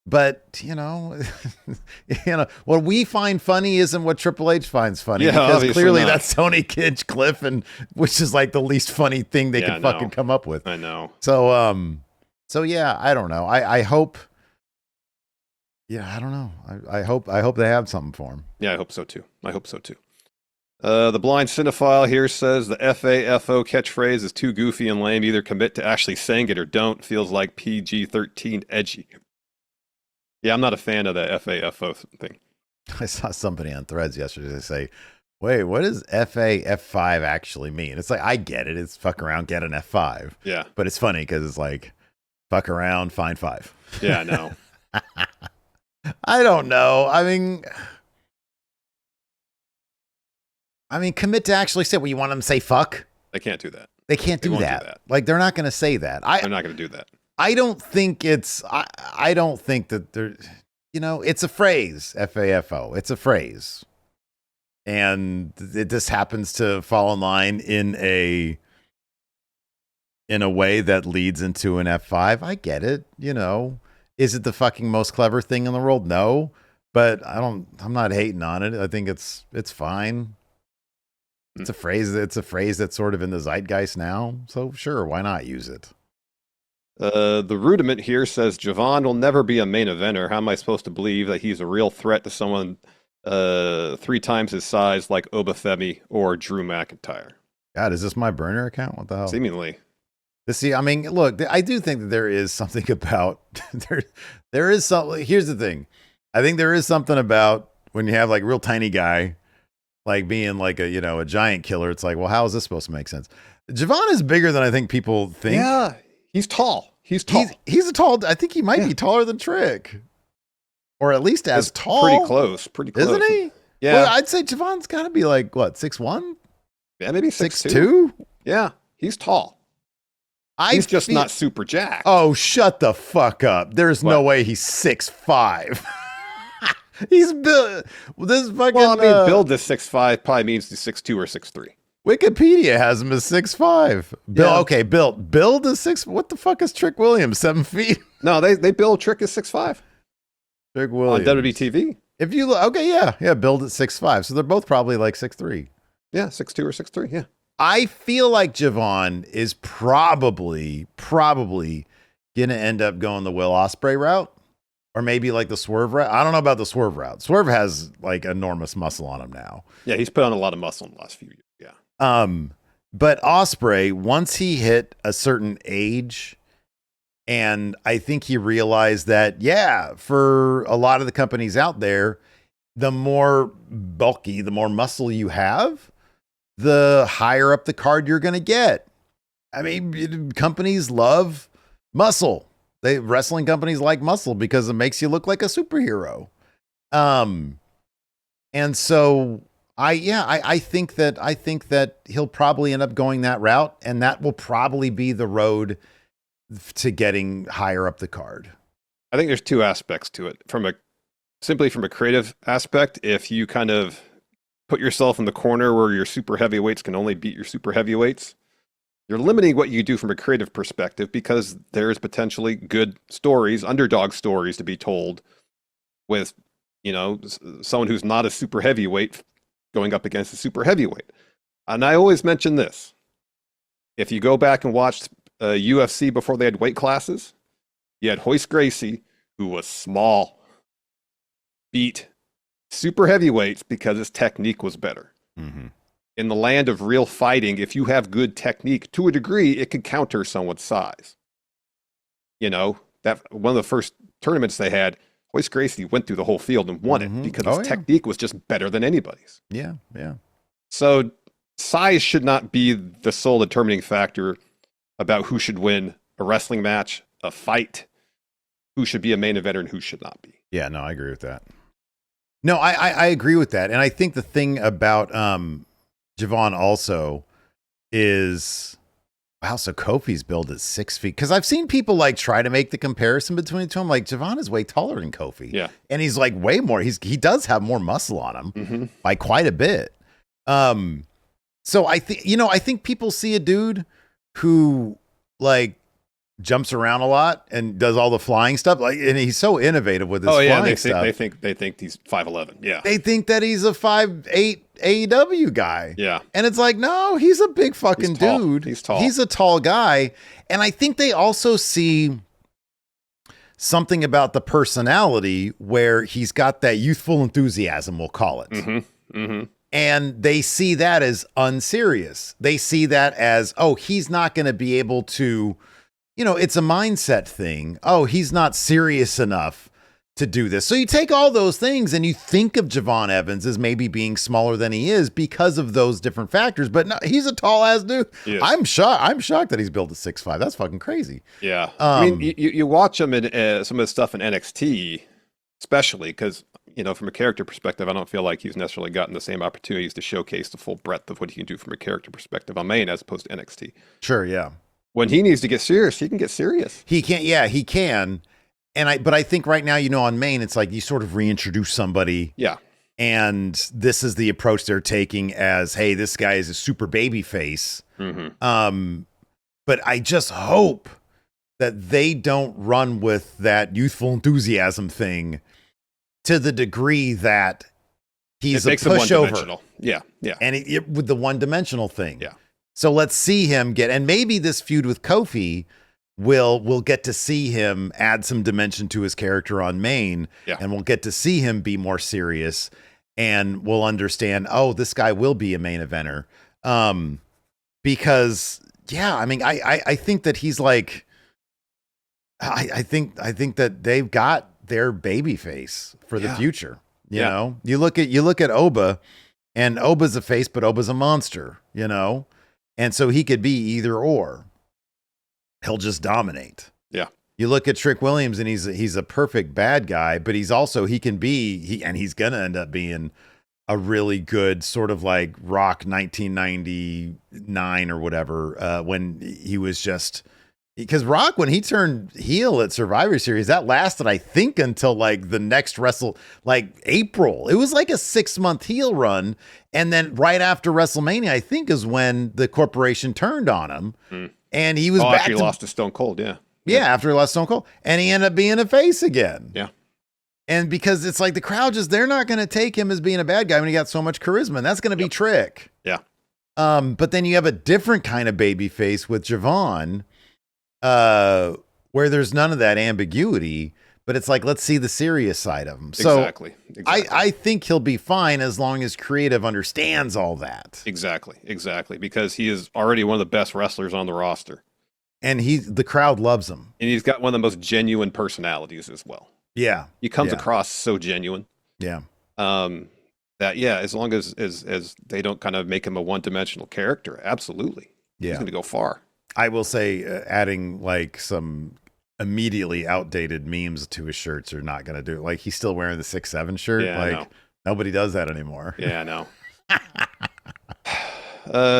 but what we find funny isn't what Triple H finds funny. Yeah, because clearly not. that's Tony Hinchcliffe, and which is like the least funny thing they could fucking come up with. I know. So yeah, I don't know. I hope. Yeah, I don't know. I hope they have something for him. Yeah, I hope so too. The blind cinephile here says the FAFO catchphrase is too goofy and lame. Either commit to actually saying it or don't. Feels like PG-13 edgy. Yeah, I'm not a fan of the FAFO thing. I saw somebody on Threads yesterday say, wait, what does F5 actually mean? It's like, I get it. It's fuck around, get an F5. Yeah. But it's funny because it's like, fuck around, find 5. Yeah, I know. I don't know. I mean, commit to actually say, well, you want them to say fuck? They can't do that. They can't do that. Like, they're not going to say that. They're not going to do that. I don't think I don't think that there, it's a phrase, FAFO. It's a phrase. And it just happens to fall in line in a way that leads into an F5. I get it. Is it the fucking most clever thing in the world? No, but I'm not hating on it. I think it's fine. It's a phrase that's sort of in the zeitgeist now. So sure, why not use it? The rudiment here says Javon will never be a main eventer. How am I supposed to believe that he's a real threat to someone 3 times his size like Obafemi or Drew McIntyre? God, is this my burner account? What the hell? Seemingly. Look, I do think that there is something about there is something. Here's the thing. I think there is something about when you have like real tiny guy, like being like a giant killer. It's like, well, how is this supposed to make sense? Javon is bigger than I think people think. Yeah, he's tall. He's tall. He's a tall. I think he might be taller than Trick, or at least as tall. Pretty close, isn't he? Yeah, well, I'd say Javon's got to be like what, 6'1"? Yeah, maybe 6'2". Yeah, he's tall. He's just not super jacked. Oh, shut the fuck up! There's no way he's 6'5". He's built. This fucking. Well, I mean, build this 6'5" probably means he's 6'2" or 6'3". Wikipedia has him as 6'5". Bill, Yeah. okay, build is 6. What the fuck is Trick Williams? 7 feet. No, they build Trick as 6'5". Trick Williams on WBTV. If you look, okay, yeah, build at 6'5". So they're both probably like 6'3". Yeah, 6'2" or 6'3". Yeah. I feel like Javon is probably gonna end up going the Will Ospreay route, or maybe like the Swerve route. I don't know about the Swerve route. Swerve has like enormous muscle on him now. Yeah, he's put on a lot of muscle in the last few years. Yeah. But Ospreay, once he hit a certain age, and I think he realized that, for a lot of the companies out there, the more bulky, the more muscle you have, the higher up the card you're going to get. I mean, companies love muscle. Wrestling companies like muscle because it makes you look like a superhero. And so I think that he'll probably end up going that route, and that will probably be the road to getting higher up the card. I think there's 2 aspects to it. Simply from a creative aspect, if you kind of put yourself in the corner where your super heavyweights can only beat your super heavyweights, you're limiting what you do from a creative perspective, because there's potentially good stories, underdog stories to be told with, someone who's not a super heavyweight going up against a super heavyweight. And I always mention this. If you go back and watch UFC before they had weight classes, you had Hoist Gracie, who was small, beat super heavyweights because his technique was better. Mm-hmm. In the land of real fighting, if you have good technique, to a degree, it can counter someone's size. That one of the first tournaments they had, Hoist Gracie went through the whole field and won it because his technique was just better than anybody's. Yeah. So size should not be the sole determining factor about who should win a wrestling match, a fight, who should be a main eventer and who should not be. Yeah, no, I agree with that. No, I agree with that. And I think the thing about Javon also is, Wow, so Kofi's built at 6 feet. Because I've seen people like try to make the comparison between the two. I'm like, Javon is way taller than Kofi. Yeah. And he's like way more. He does have more muscle on him by quite a bit. So I think people see a dude who like jumps around a lot and does all the flying stuff. Like, and he's so innovative with his flying stuff. They think he's 5'11". Yeah. They think that he's a 5'8" AEW guy. Yeah. And it's like, no, he's a big fucking dude. He's tall. He's a tall guy. And I think they also see something about the personality where he's got that youthful enthusiasm, we'll call it. And they see that as unserious. They see that as, oh, he's not going to be able to, it's a mindset thing. Oh, he's not serious enough to do this. So you take all those things and you think of Javon Evans as maybe being smaller than he is because of those different factors. But no, he's a tall ass dude. I'm shocked that he's built at 6'5". That's fucking crazy. Yeah. I mean, you watch him in some of the stuff in NXT, especially because, from a character perspective, I don't feel like he's necessarily gotten the same opportunities to showcase the full breadth of what he can do from a character perspective on main as opposed to NXT. Sure, yeah. When he needs to get serious, he can get serious. He can, yeah, he can. But I think right now, on main, it's like you sort of reintroduce somebody. Yeah. And this is the approach they're taking as, hey, this guy is a super baby face. But I just hope that they don't run with that youthful enthusiasm thing to the degree that he's a pushover. Yeah. Yeah. And with the one-dimensional thing. Yeah. So let's see him and maybe this feud with Kofi we'll get to see him add some dimension to his character on main, and we'll get to see him be more serious, and we'll understand, oh, this guy will be a main eventer. Because I mean, I think that he's like, I think that they've got their baby face for the future. You know, you look at Oba, and Oba's a face, but Oba's a monster, and so he could be either or. He'll just dominate. Yeah. You look at Trick Williams and he's a perfect bad guy, but he's going to end up being a really good sort of like Rock 1999 or whatever, when he was just, because Rock, when he turned heel at Survivor Series, that lasted, I think, until like the next April. It was like a 6-month heel run. And then right after WrestleMania, I think, is when the corporation turned on him. And he was back after he lost to Stone Cold, after he lost Stone Cold. And he ended up being a face again. Yeah. And because it's like the crowd they're not going to take him as being a bad guy when he got so much charisma. And that's going to be Trick. Yeah. But then you have a different kind of baby face with Javon, where there's none of that ambiguity, but it's like, let's see the serious side of him. So exactly. I think he'll be fine as long as creative understands all that. Exactly. Because he is already one of the best wrestlers on the roster. And the crowd loves him. And he's got one of the most genuine personalities as well. Yeah. He comes across so genuine. Yeah. That, as long as they don't kind of make him a one-dimensional character, absolutely. Yeah. He's going to go far. I will say adding like some immediately outdated memes to his shirts are not going to do it. Like, he's still wearing the 6'7" shirt. Yeah, nobody does that anymore. Yeah, I know.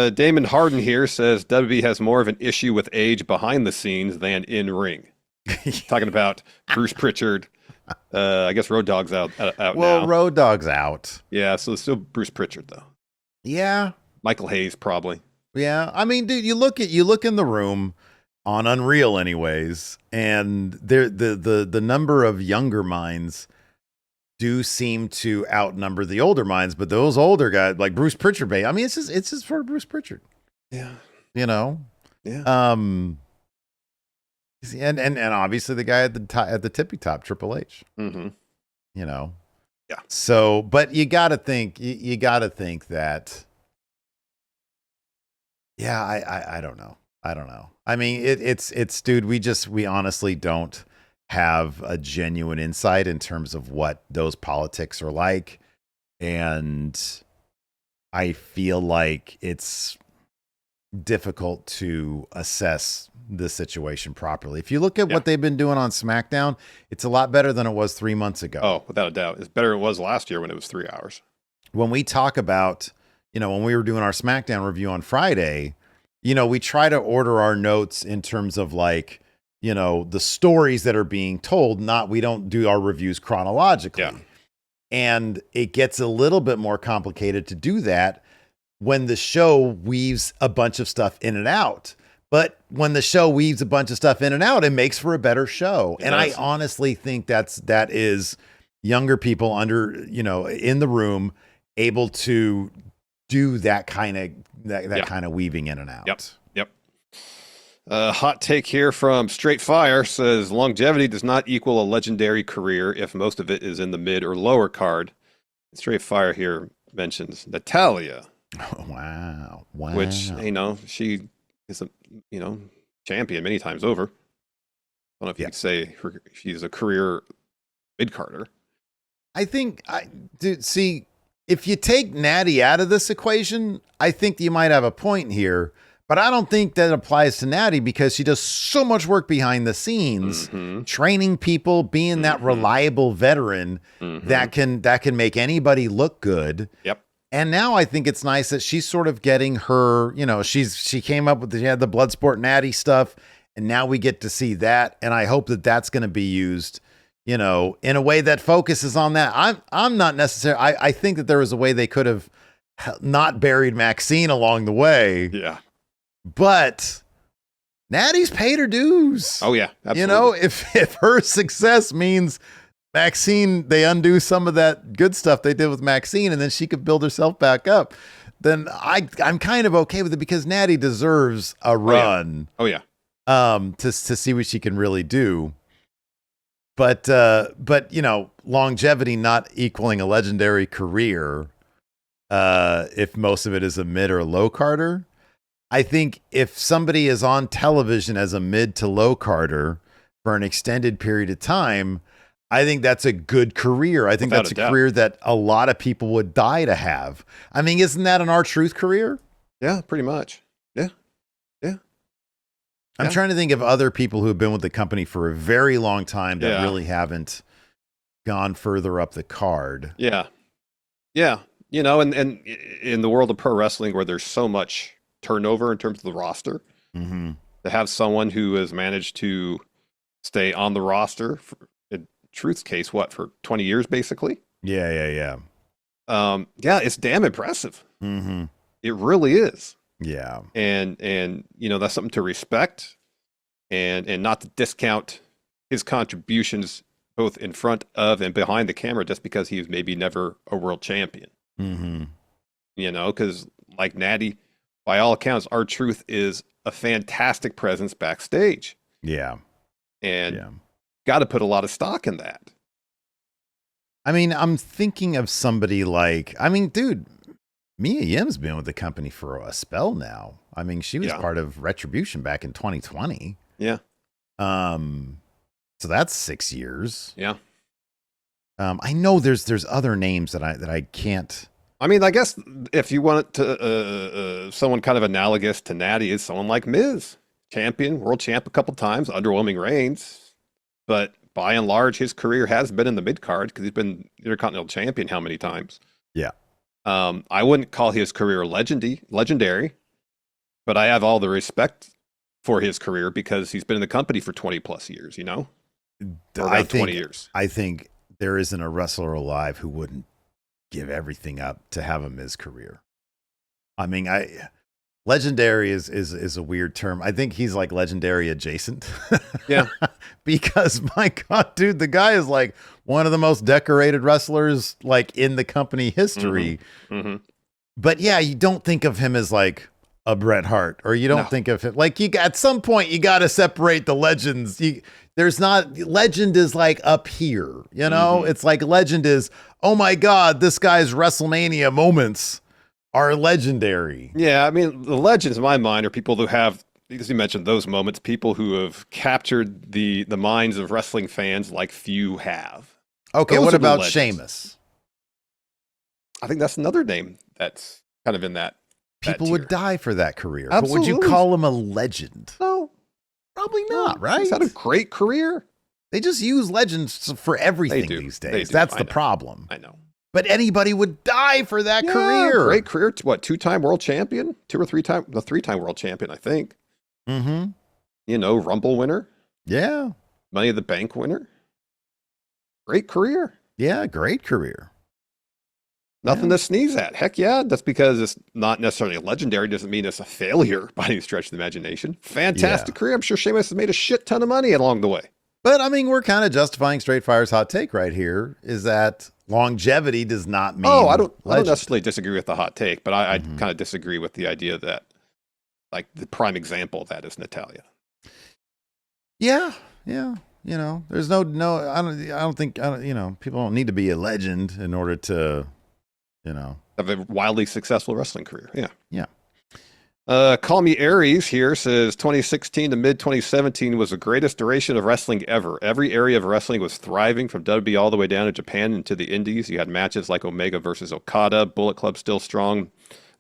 Damon Harden here says WB has more of an issue with age behind the scenes than in ring. Talking about Bruce Pritchard. I guess Road Dogg's out now. Well, Road Dogg's out. Yeah, so it's still Bruce Pritchard though. Yeah. Michael Hayes probably. Yeah. I mean, dude, you look in the room on Unreal anyways, and the number of younger minds do seem to outnumber the older minds, but those older guys like Bruce Pritchard, I mean, it's just for Bruce Pritchard. Yeah. Yeah. And obviously the guy at the tippy top, Triple H. Mm-hmm. Yeah. So, but you got to think that. Yeah, I don't know. I mean, it's dude, we honestly don't have a genuine insight in terms of what those politics are like. And I feel like it's difficult to assess the situation properly. If you look at what they've been doing on SmackDown, it's a lot better than it was 3 months ago. Oh, without a doubt. It's better than it was last year when it was 3 hours. When we talk about, when we were doing our SmackDown review on Friday, we try to order our notes in terms of like, the stories that are being told, we don't do our reviews chronologically. Yeah. And it gets a little bit more complicated to do that when the show weaves a bunch of stuff in and out. But when the show weaves a bunch of stuff in and out, it makes for a better show. And I honestly think that is younger people in the room able to do that kind of kind of weaving in and out. Yep. Hot take here from Straight Fire says longevity does not equal a legendary career if most of it is in the mid or lower card. Straight Fire here mentions Natalia. Oh, wow. Which, she is a, champion many times over. I don't know if you could say she's a career mid-carder. I think, if you take Natty out of this equation, I think you might have a point here. But I don't think that applies to Natty because she does so much work behind the scenes, training people, being that reliable veteran that can make anybody look good. Yep. And now I think it's nice that she's sort of getting her, she came up with the Bloodsport Natty stuff, and now we get to see that. And I hope that that's going to be used, in a way that focuses on that. I'm not necessarily, I think that there was a way they could have not buried Maxine along the way. Yeah. But Natty's paid her dues. Oh yeah, absolutely. If her success means Maxine, they undo some of that good stuff they did with Maxine, and then she could build herself back up, then I'm kind of okay with it because Natty deserves a run. Oh yeah. To see what she can really do. But longevity not equaling a legendary career, if most of it is a mid or low carder. I think if somebody is on television as a mid to low carder for an extended period of time, I think that's a good career. I think that's a career that a lot of people would die to have. I mean, isn't that an R-Truth career? Yeah, pretty much. Yeah. I'm trying to think of other people who have been with the company for a very long time that really haven't gone further up the card. Yeah. And in the world of pro wrestling where there's so much turnover in terms of the roster, to have someone who has managed to stay on the roster for, in Truth's case, for 20 years basically. Yeah. It's damn impressive. It really is. Yeah. And that's something to respect and not to discount his contributions both in front of and behind the camera just because he was maybe never a world champion. Because like Natty, by all accounts, R-Truth is a fantastic presence backstage. Yeah. And got to put a lot of stock in that. I mean, I'm thinking of somebody like, dude, Mia Yim's been with the company for a spell now. I mean, she was part of Retribution back in 2020. Yeah. So that's 6 years. Yeah. I know there's other names that I can't. I mean, I guess if you want to, someone kind of analogous to Natty is someone like Miz, world champ a couple times, underwhelming reigns, but by and large, his career has been in the mid card because he's been Intercontinental Champion how many times? Yeah. I wouldn't call his career legendary, but I have all the respect for his career because he's been in the company for 20 plus years, or around 20 years. I think there isn't a wrestler alive who wouldn't give everything up to have a Miz career. I mean, legendary is a weird term. I think he's like legendary adjacent. Yeah. Because my God, dude, the guy is like one of the most decorated wrestlers like in the company history. But yeah, you don't think of him as like a Bret Hart, or you don't think of him like at some point you got to separate the legends. Legend is like up here, it's like legend is, oh my God, this guy's WrestleMania moments are legendary. Yeah. I mean, the legends in my mind are people who have, as you mentioned, those moments, people who have captured the minds of wrestling fans like few have. Okay. What about Sheamus? I think that's another name that's kind of in that. People would die for that career. Absolutely. But would you call him a legend? No. Probably not, right? He's had a great career. They just use legends for everything these days. That's the problem. I know. but anybody would die for that Yeah, career. Great career. What, 2-time world champion? 2 or 3-time? The 3-time world champion, I think. Mm-hmm. You know, Rumble winner. Yeah. Money of the Bank winner. Great career. Yeah, great career. Nothing to sneeze at. Heck yeah. That's because it's not necessarily legendary. Doesn't mean it's a failure by any stretch of the imagination. Fantastic career. I'm sure Sheamus has made a shit ton of money along the way. But I mean, we're kind of justifying Straight Fire's hot take right here is that longevity does not mean I don't legend. necessarily disagree with the hot take, but I kind of disagree with the idea that, like, the prime example of that is Natalya. Yeah. You know, there's no. I don't think people don't need to be a legend in order to, Have a wildly successful wrestling career. Yeah. Yeah. Call Me Aries here says 2016 to mid 2017 was the greatest duration of wrestling ever. Every area of wrestling was thriving from WWE all the way down to Japan and to the Indies. You had matches like Omega versus Okada, Bullet Club still strong.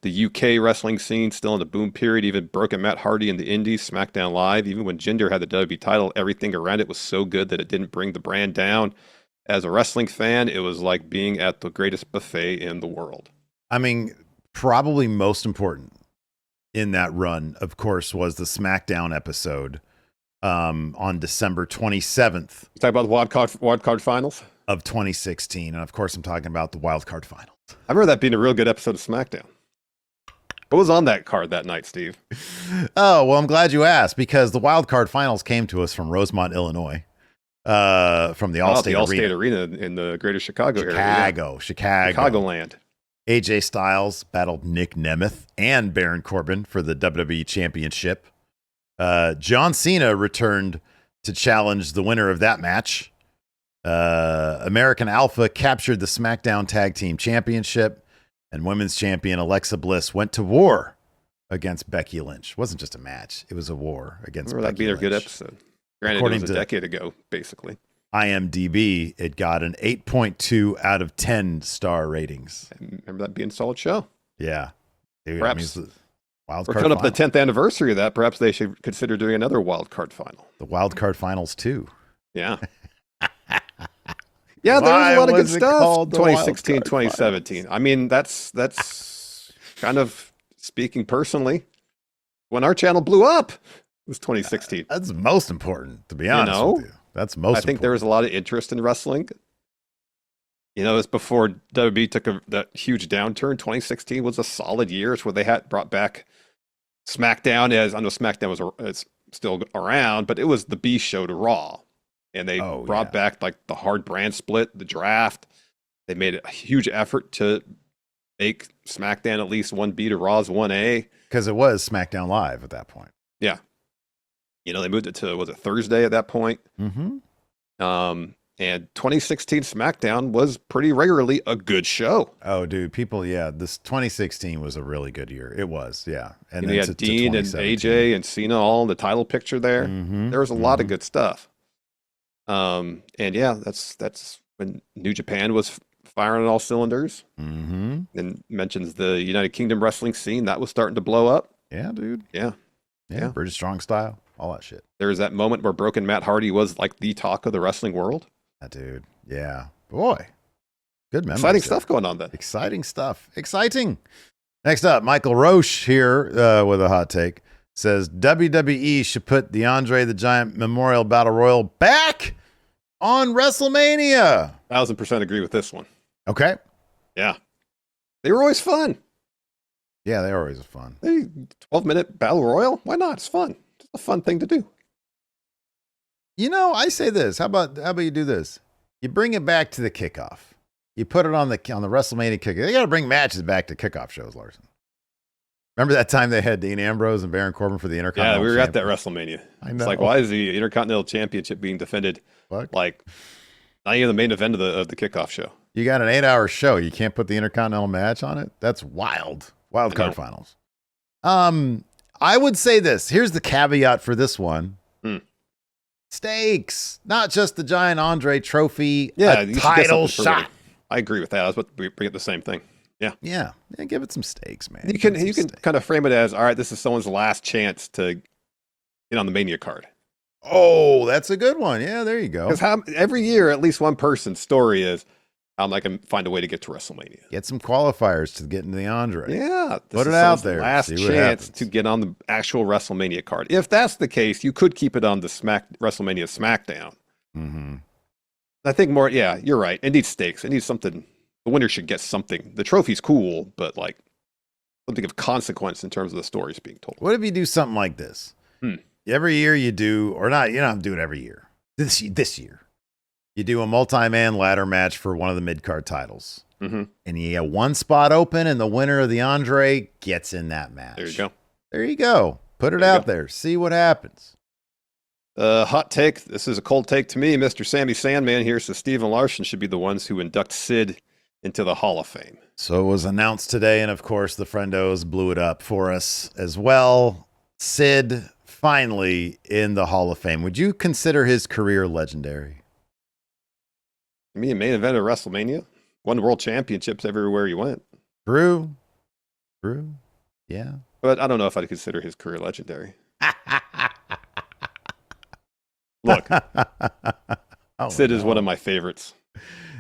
The UK wrestling scene still in the boom period, even broken Matt Hardy in the Indies, SmackDown Live. Even when Jinder had the WWE title, everything around it was so good that it didn't bring the brand down. As a wrestling fan, it was like being at the greatest buffet in the world. I mean, probably most important in that run, of course, was the SmackDown episode on December 27th. You talk about the wild card finals of 2016. And of course, I'm talking about the wild card finals. I remember that being a real good episode of SmackDown. What was on that card that night, Steve? Oh, well, I'm glad you asked because the wild card finals came to us from Rosemont, Illinois, from the Allstate Arena in the greater Chicago area. Chicagoland. AJ Styles battled Nick Nemeth and Baron Corbin for the WWE Championship. John Cena returned to challenge the winner of that match. American Alpha captured the SmackDown Tag Team Championship. And women's champion Alexa Bliss went to war against Becky Lynch. It wasn't just a match. It was a war against Becky Lynch. That'd be a good episode. Granted, it was a decade ago, basically. IMDb, it got an 8.2 out of 10 star ratings. I remember that being a solid show. Yeah. Dude, perhaps we're coming up the 10th anniversary of that. Perhaps they should consider doing another wild card final. The wild card finals, too. Yeah. Yeah, there was a lot of good stuff. 2016, 2017. I mean, that's kind of speaking personally. When our channel blew up, it was 2016. That's most important, to be honest with you. That's most important. I think there was a lot of interest in wrestling. You know, it's before WWE took that huge downturn. 2016 was a solid year. It's where they had brought back SmackDown. I know SmackDown was still around, but it was the B show to Raw. And they brought back like the hard brand split, the draft. They made a huge effort to make SmackDown at least 1B to Raw's 1A. Because it was SmackDown Live at that point. Yeah. You know, they moved it to, was it Thursday at that point? Mm-hmm. And 2016 SmackDown was pretty regularly a good show. Oh, dude, this 2016 was a really good year. It was, yeah. And you had Dean and AJ and Cena all in the title picture there. Mm-hmm. There was a lot of good stuff. And yeah, that's when New Japan was firing on all cylinders. Mm-hmm. And mentions the United Kingdom wrestling scene that was starting to blow up. Yeah, dude. Yeah. British Strong Style, all that shit. There was that moment where broken Matt Hardy was like the talk of the wrestling world. Yeah, dude. Yeah, boy, good memories. Exciting stuff going on then. Exciting stuff. Exciting. Next up, Michael Roche here with a hot take. Says WWE should put the Andre the Giant Memorial Battle Royal back on WrestleMania. 1000% agree with this one. Okay. Yeah. They were always fun. Yeah, they were always fun. 12-minute Battle Royal? Why not? It's fun. It's a fun thing to do. You know, I say this. How about you do this? You bring it back to the kickoff. You put it on the WrestleMania kickoff. They got to bring matches back to kickoff shows, Larson. Remember that time they had Dean Ambrose and Baron Corbin for the Intercontinental Yeah, we were at that WrestleMania. I know. It's like, why is the Intercontinental Championship being defended like not even the main event of the kickoff show? You got an 8-hour show. You can't put the Intercontinental match on it? That's wild. Wild card finals. I would say this. Here's the caveat for this one. Stakes. Not just the Giant Andre trophy. Yeah, a title shot. I agree with that. I was about to bring up the same thing. Yeah. Give it some stakes, man. You can kind of frame it as, all right, this is someone's last chance to get on the Mania card. Oh, that's a good one. Yeah, there you go. Because every year, at least one person's story is, I can find a way to get to WrestleMania. Get some qualifiers to get into the Andre. Yeah, Put it out there. Last See what chance happens. to get on the actual WrestleMania card. If that's the case, you could keep it on the WrestleMania SmackDown. Mm-hmm. I think more. Yeah, you're right. It needs stakes. It needs something. The winner should get something. The trophy's cool, but like something of consequence in terms of the stories being told. What if you do something like this? Every year you do, or not, you don't have to do it every year. This year, you do a multi-man ladder match for one of the mid-card titles. Mm-hmm. And you get one spot open, and the winner of the Andre gets in that match. There you go. There you go. Put it out there. See what happens. Hot take. This is a cold take to me. Mr. Sammy Sandman here says Steve and Larson should be the ones who induct Sid into the Hall of Fame. So it was announced today, and of course, the Friendos blew it up for us as well. Sid finally in the Hall of Fame. Would you consider his career legendary? I mean, main event of WrestleMania, won world championships everywhere he went. True. Yeah. But I don't know if I'd consider his career legendary. Look, Sid is one of my favorites.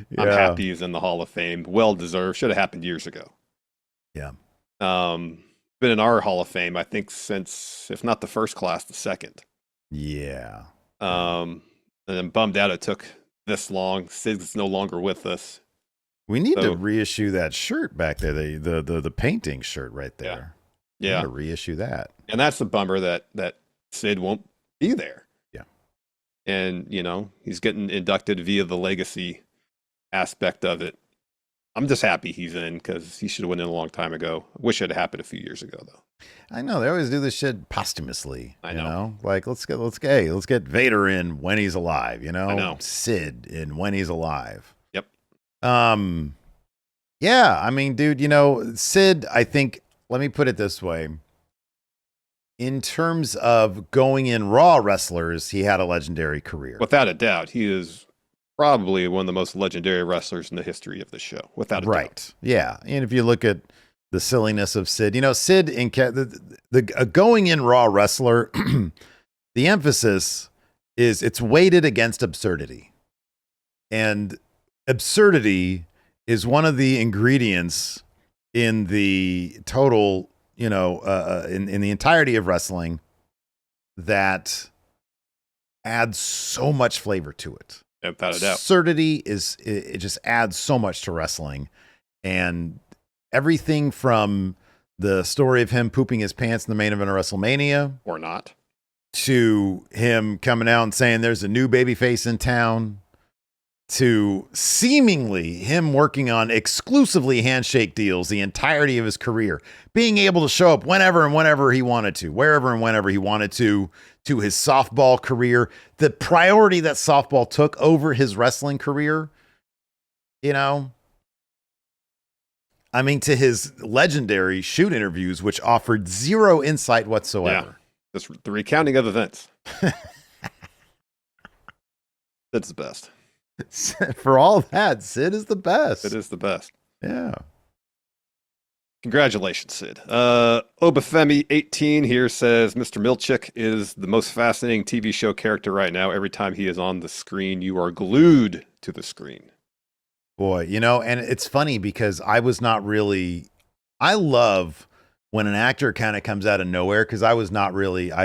Yeah. I'm happy he's in the Hall of Fame. Well deserved. Should have happened years ago. Yeah. Been in our Hall of Fame, I think, since, if not the first class, the second. Yeah. And then bummed out it took this long. Sid's no longer with us. We need to reissue that shirt back there, the painting shirt right there. Yeah. To reissue that. And that's the bummer that Sid won't be there. Yeah. And, he's getting inducted via the legacy aspect of it. I'm just happy he's in because he should have went in a long time ago. I wish it had happened a few years ago, though. I know they always do this shit posthumously. I you know. Like let's get Vader in when he's alive. I know. Sid in when he's alive. Yep. Yeah. I mean, dude, Sid. I think. Let me put it this way. In terms of going in Raw wrestlers, he had a legendary career. Without a doubt, he is probably one of the most legendary wrestlers in the history of the show. Without a doubt. Right. Yeah. And if you look at the silliness of Sid, Sid in the going in Raw wrestler, the emphasis is it's weighted against absurdity. And absurdity is one of the ingredients in the total, in the entirety of wrestling that adds so much flavor to it. Without a doubt. Absurdity it just adds so much to wrestling. And everything from the story of him pooping his pants in the main event of WrestleMania. Or not. To him coming out and saying there's a new babyface in town. To seemingly him working on exclusively handshake deals the entirety of his career. Being able to show up whenever and whenever he wanted to. Wherever and whenever he wanted to his softball career. The priority that softball took over his wrestling career. I mean, to his legendary shoot interviews, which offered zero insight whatsoever. Yeah. Just the recounting of events. That's the best. For all that, Sid is the best. It is the best. Yeah. Congratulations, Sid. Obafemi18 here says, Mr. Milchick is the most fascinating TV show character right now. Every time he is on the screen, you are glued to the screen. Boy, and it's funny because I love when an actor kind of comes out of nowhere because I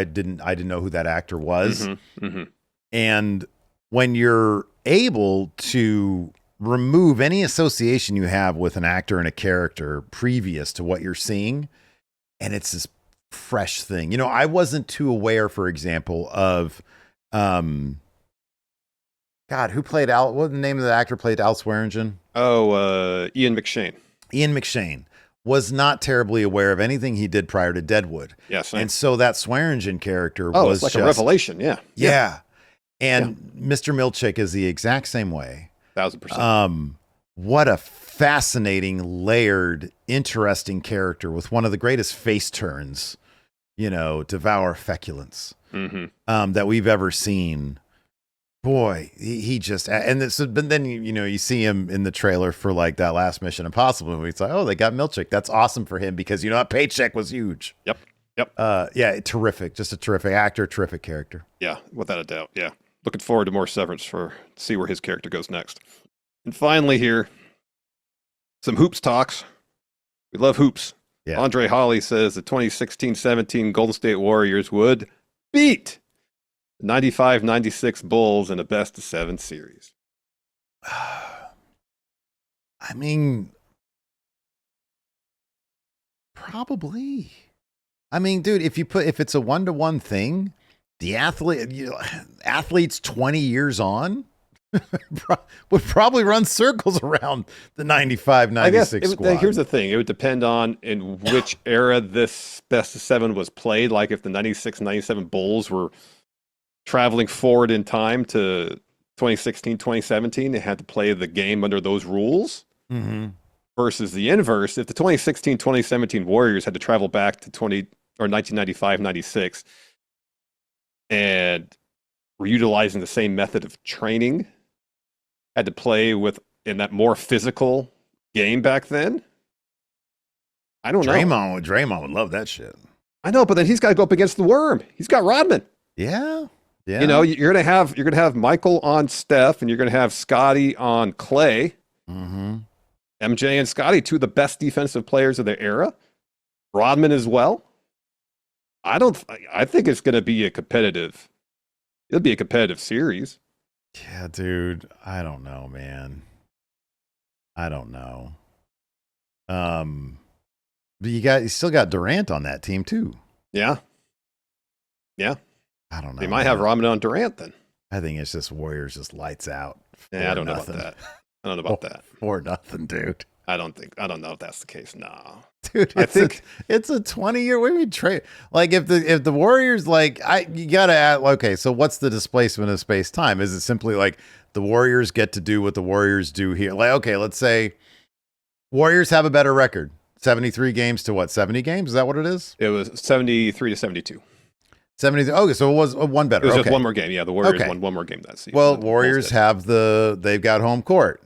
didn't know who that actor was. Mm-hmm. Mm-hmm. And when you're able to remove any association you have with an actor and a character previous to what you're seeing, and it's this fresh thing. I wasn't too aware, for example, of who played Al? What was the name of the actor played Al Swearingen? Ian McShane. Ian McShane was not terribly aware of anything he did prior to Deadwood. Yes, and so that Swearingen character was it's like a revelation. Yeah. And Mr. Milchick is the exact same way. 1000%. What a fascinating, layered, interesting character with one of the greatest face turns, devour feculence that we've ever seen. Boy, he just, and this, but then, you see him in the trailer for like that last Mission Impossible movie. It's like, oh, they got Milchick. That's awesome for him because, that paycheck was huge. Yep. Terrific. Just a terrific actor, terrific character. Yeah, without a doubt. Yeah. Looking forward to more Severance to see where his character goes next. And finally here, Some hoops talks. We love hoops. Yeah. Andre Hawley says the 2016-17 Golden State Warriors would beat the 95-96 Bulls in a best-of-7 series. I mean, probably. I mean, dude, if it's a 1-to-1 thing, the athletes 20 years on would probably run circles around the 95-96 squad. Here's the thing. It would depend on in which era this best-of-7 was played. Like if the 96-97 Bulls were traveling forward in time to 2016-2017, they had to play the game under those rules. Mm-hmm. Versus the inverse, if the 2016-2017 Warriors had to travel back to 1995-96 and were utilizing the same method of training, had to play in that more physical game back then, I don't know. Draymond would love that shit. I know, but then he's got to go up against the Worm. He's got Rodman. Yeah. You know, you're gonna have Michael on Steph, and you're gonna have Scotty on Clay. Mm-hmm. MJ and Scotty, two of the best defensive players of their era. Rodman as well. I think it's going to be it'll be a competitive series. Yeah, dude. I don't know, man. I don't know. But you still got Durant on that team too. Yeah. Yeah. I don't know. They might have Rodman on Durant then. I think it's just Warriors just lights out. Yeah, I don't know about that. I don't know about that. 4-0, dude. I don't know if that's the case. No. Dude, it's a 20-year we trade. Like if the Warriors you gotta add, okay, so what's the displacement of space time? Is it simply like the Warriors get to do what the Warriors do here? Like, okay, let's say Warriors have a better record. 73 games to what? 70 games? Is that what it is? It was 73 to 72. 70. Okay, so it was one better. It was okay. just one more game. Yeah, the Warriors won one more game that season. Well, Warriors they've got home court.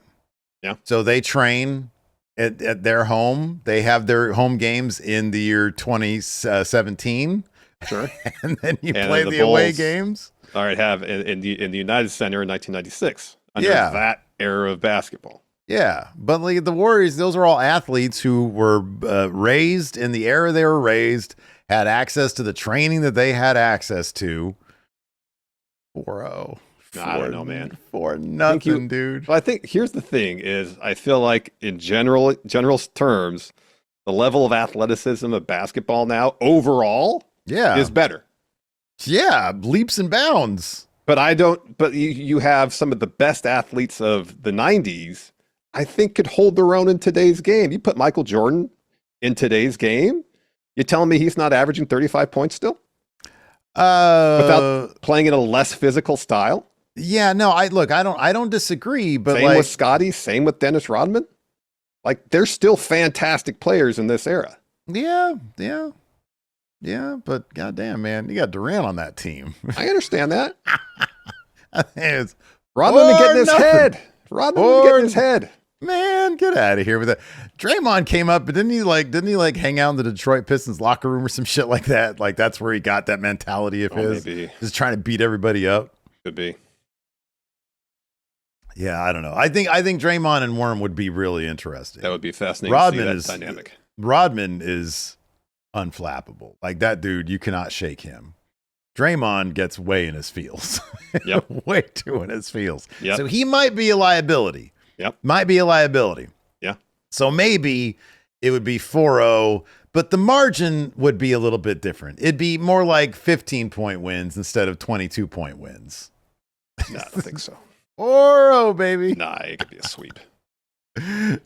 Yeah. So they train at their home. They have their home games in the year 2017. Sure. And then play the away games. All right, have in the United Center in 1996 under that era of basketball. Yeah, but like the Warriors, those are all athletes who were raised in the era they were raised, had access to the training that they had access to. 4-0. I don't know, man. 4-0, dude. I think here's the thing: is I feel like in general terms, the level of athleticism of basketball now overall, is better. Yeah, leaps and bounds. But you have some of the best athletes of the 90s. I think could hold their own in today's game. You put Michael Jordan in today's game, you telling me he's not averaging 35 points still? Without playing in a less physical style? Yeah, no, I don't disagree, but same with Scotty, same with Dennis Rodman. Like they're still fantastic players in this era. Yeah, but goddamn, man, you got Durant on that team. I understand that. Rodman getting his head. Rodman getting his head. Man, get out of here with that. Draymond came up, but didn't he hang out in the Detroit Pistons locker room or some shit like that? Like that's where he got that mentality of his. Maybe. Just trying to beat everybody up. Could be. Yeah, I don't know. I think Draymond and Worm would be really interesting. That would be fascinating to see that dynamic. Rodman is unflappable. Like that dude, you cannot shake him. Draymond gets way in his feels. Yep. Way too in his feels. Yep. So he might be a liability. Yep. Might be a liability. Yeah. So maybe it would be 4-0, but the margin would be a little bit different. It'd be more like 15-point wins instead of 22-point wins. No, I don't think so. 4-0, baby. Nah, it could be a sweep.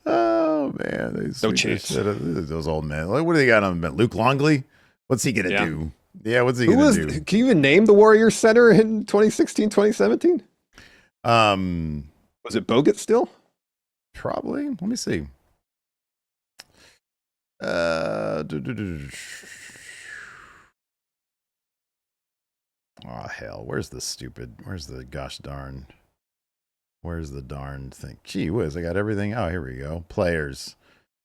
Oh, man. No chance. Those old men. What do they got on them? Luke Longley? What's he going to do? Yeah, what's he going to do? Can you even name the Warriors center in 2016, 2017? Was it Bogut still? Probably. Let me see. Oh, hell. Where's the darn thing? Gee whiz, I got everything. Oh, here we go. Players.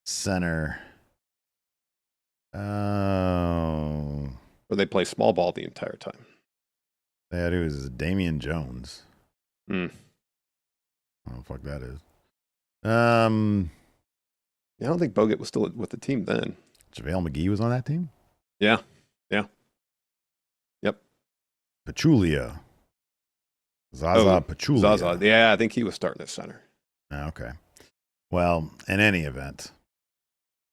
Center. Oh. Or they play small ball the entire time. That is Damian Jones. Hmm. I don't know what the fuck that is. Yeah, I don't think Bogut was still with the team then. JaVale McGee was on that team? Yeah. Yep. Pachulia. Zaza Pachulia. Zaza. Yeah, I think he was starting at center. Okay. Well, in any event,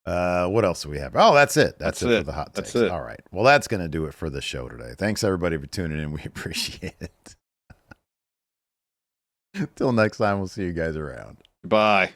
what else do we have? Oh, that's it. That's it for the hot takes. All right. Well, that's going to do it for the show today. Thanks, everybody, for tuning in. We appreciate it. Till next time, we'll see you guys around. Bye.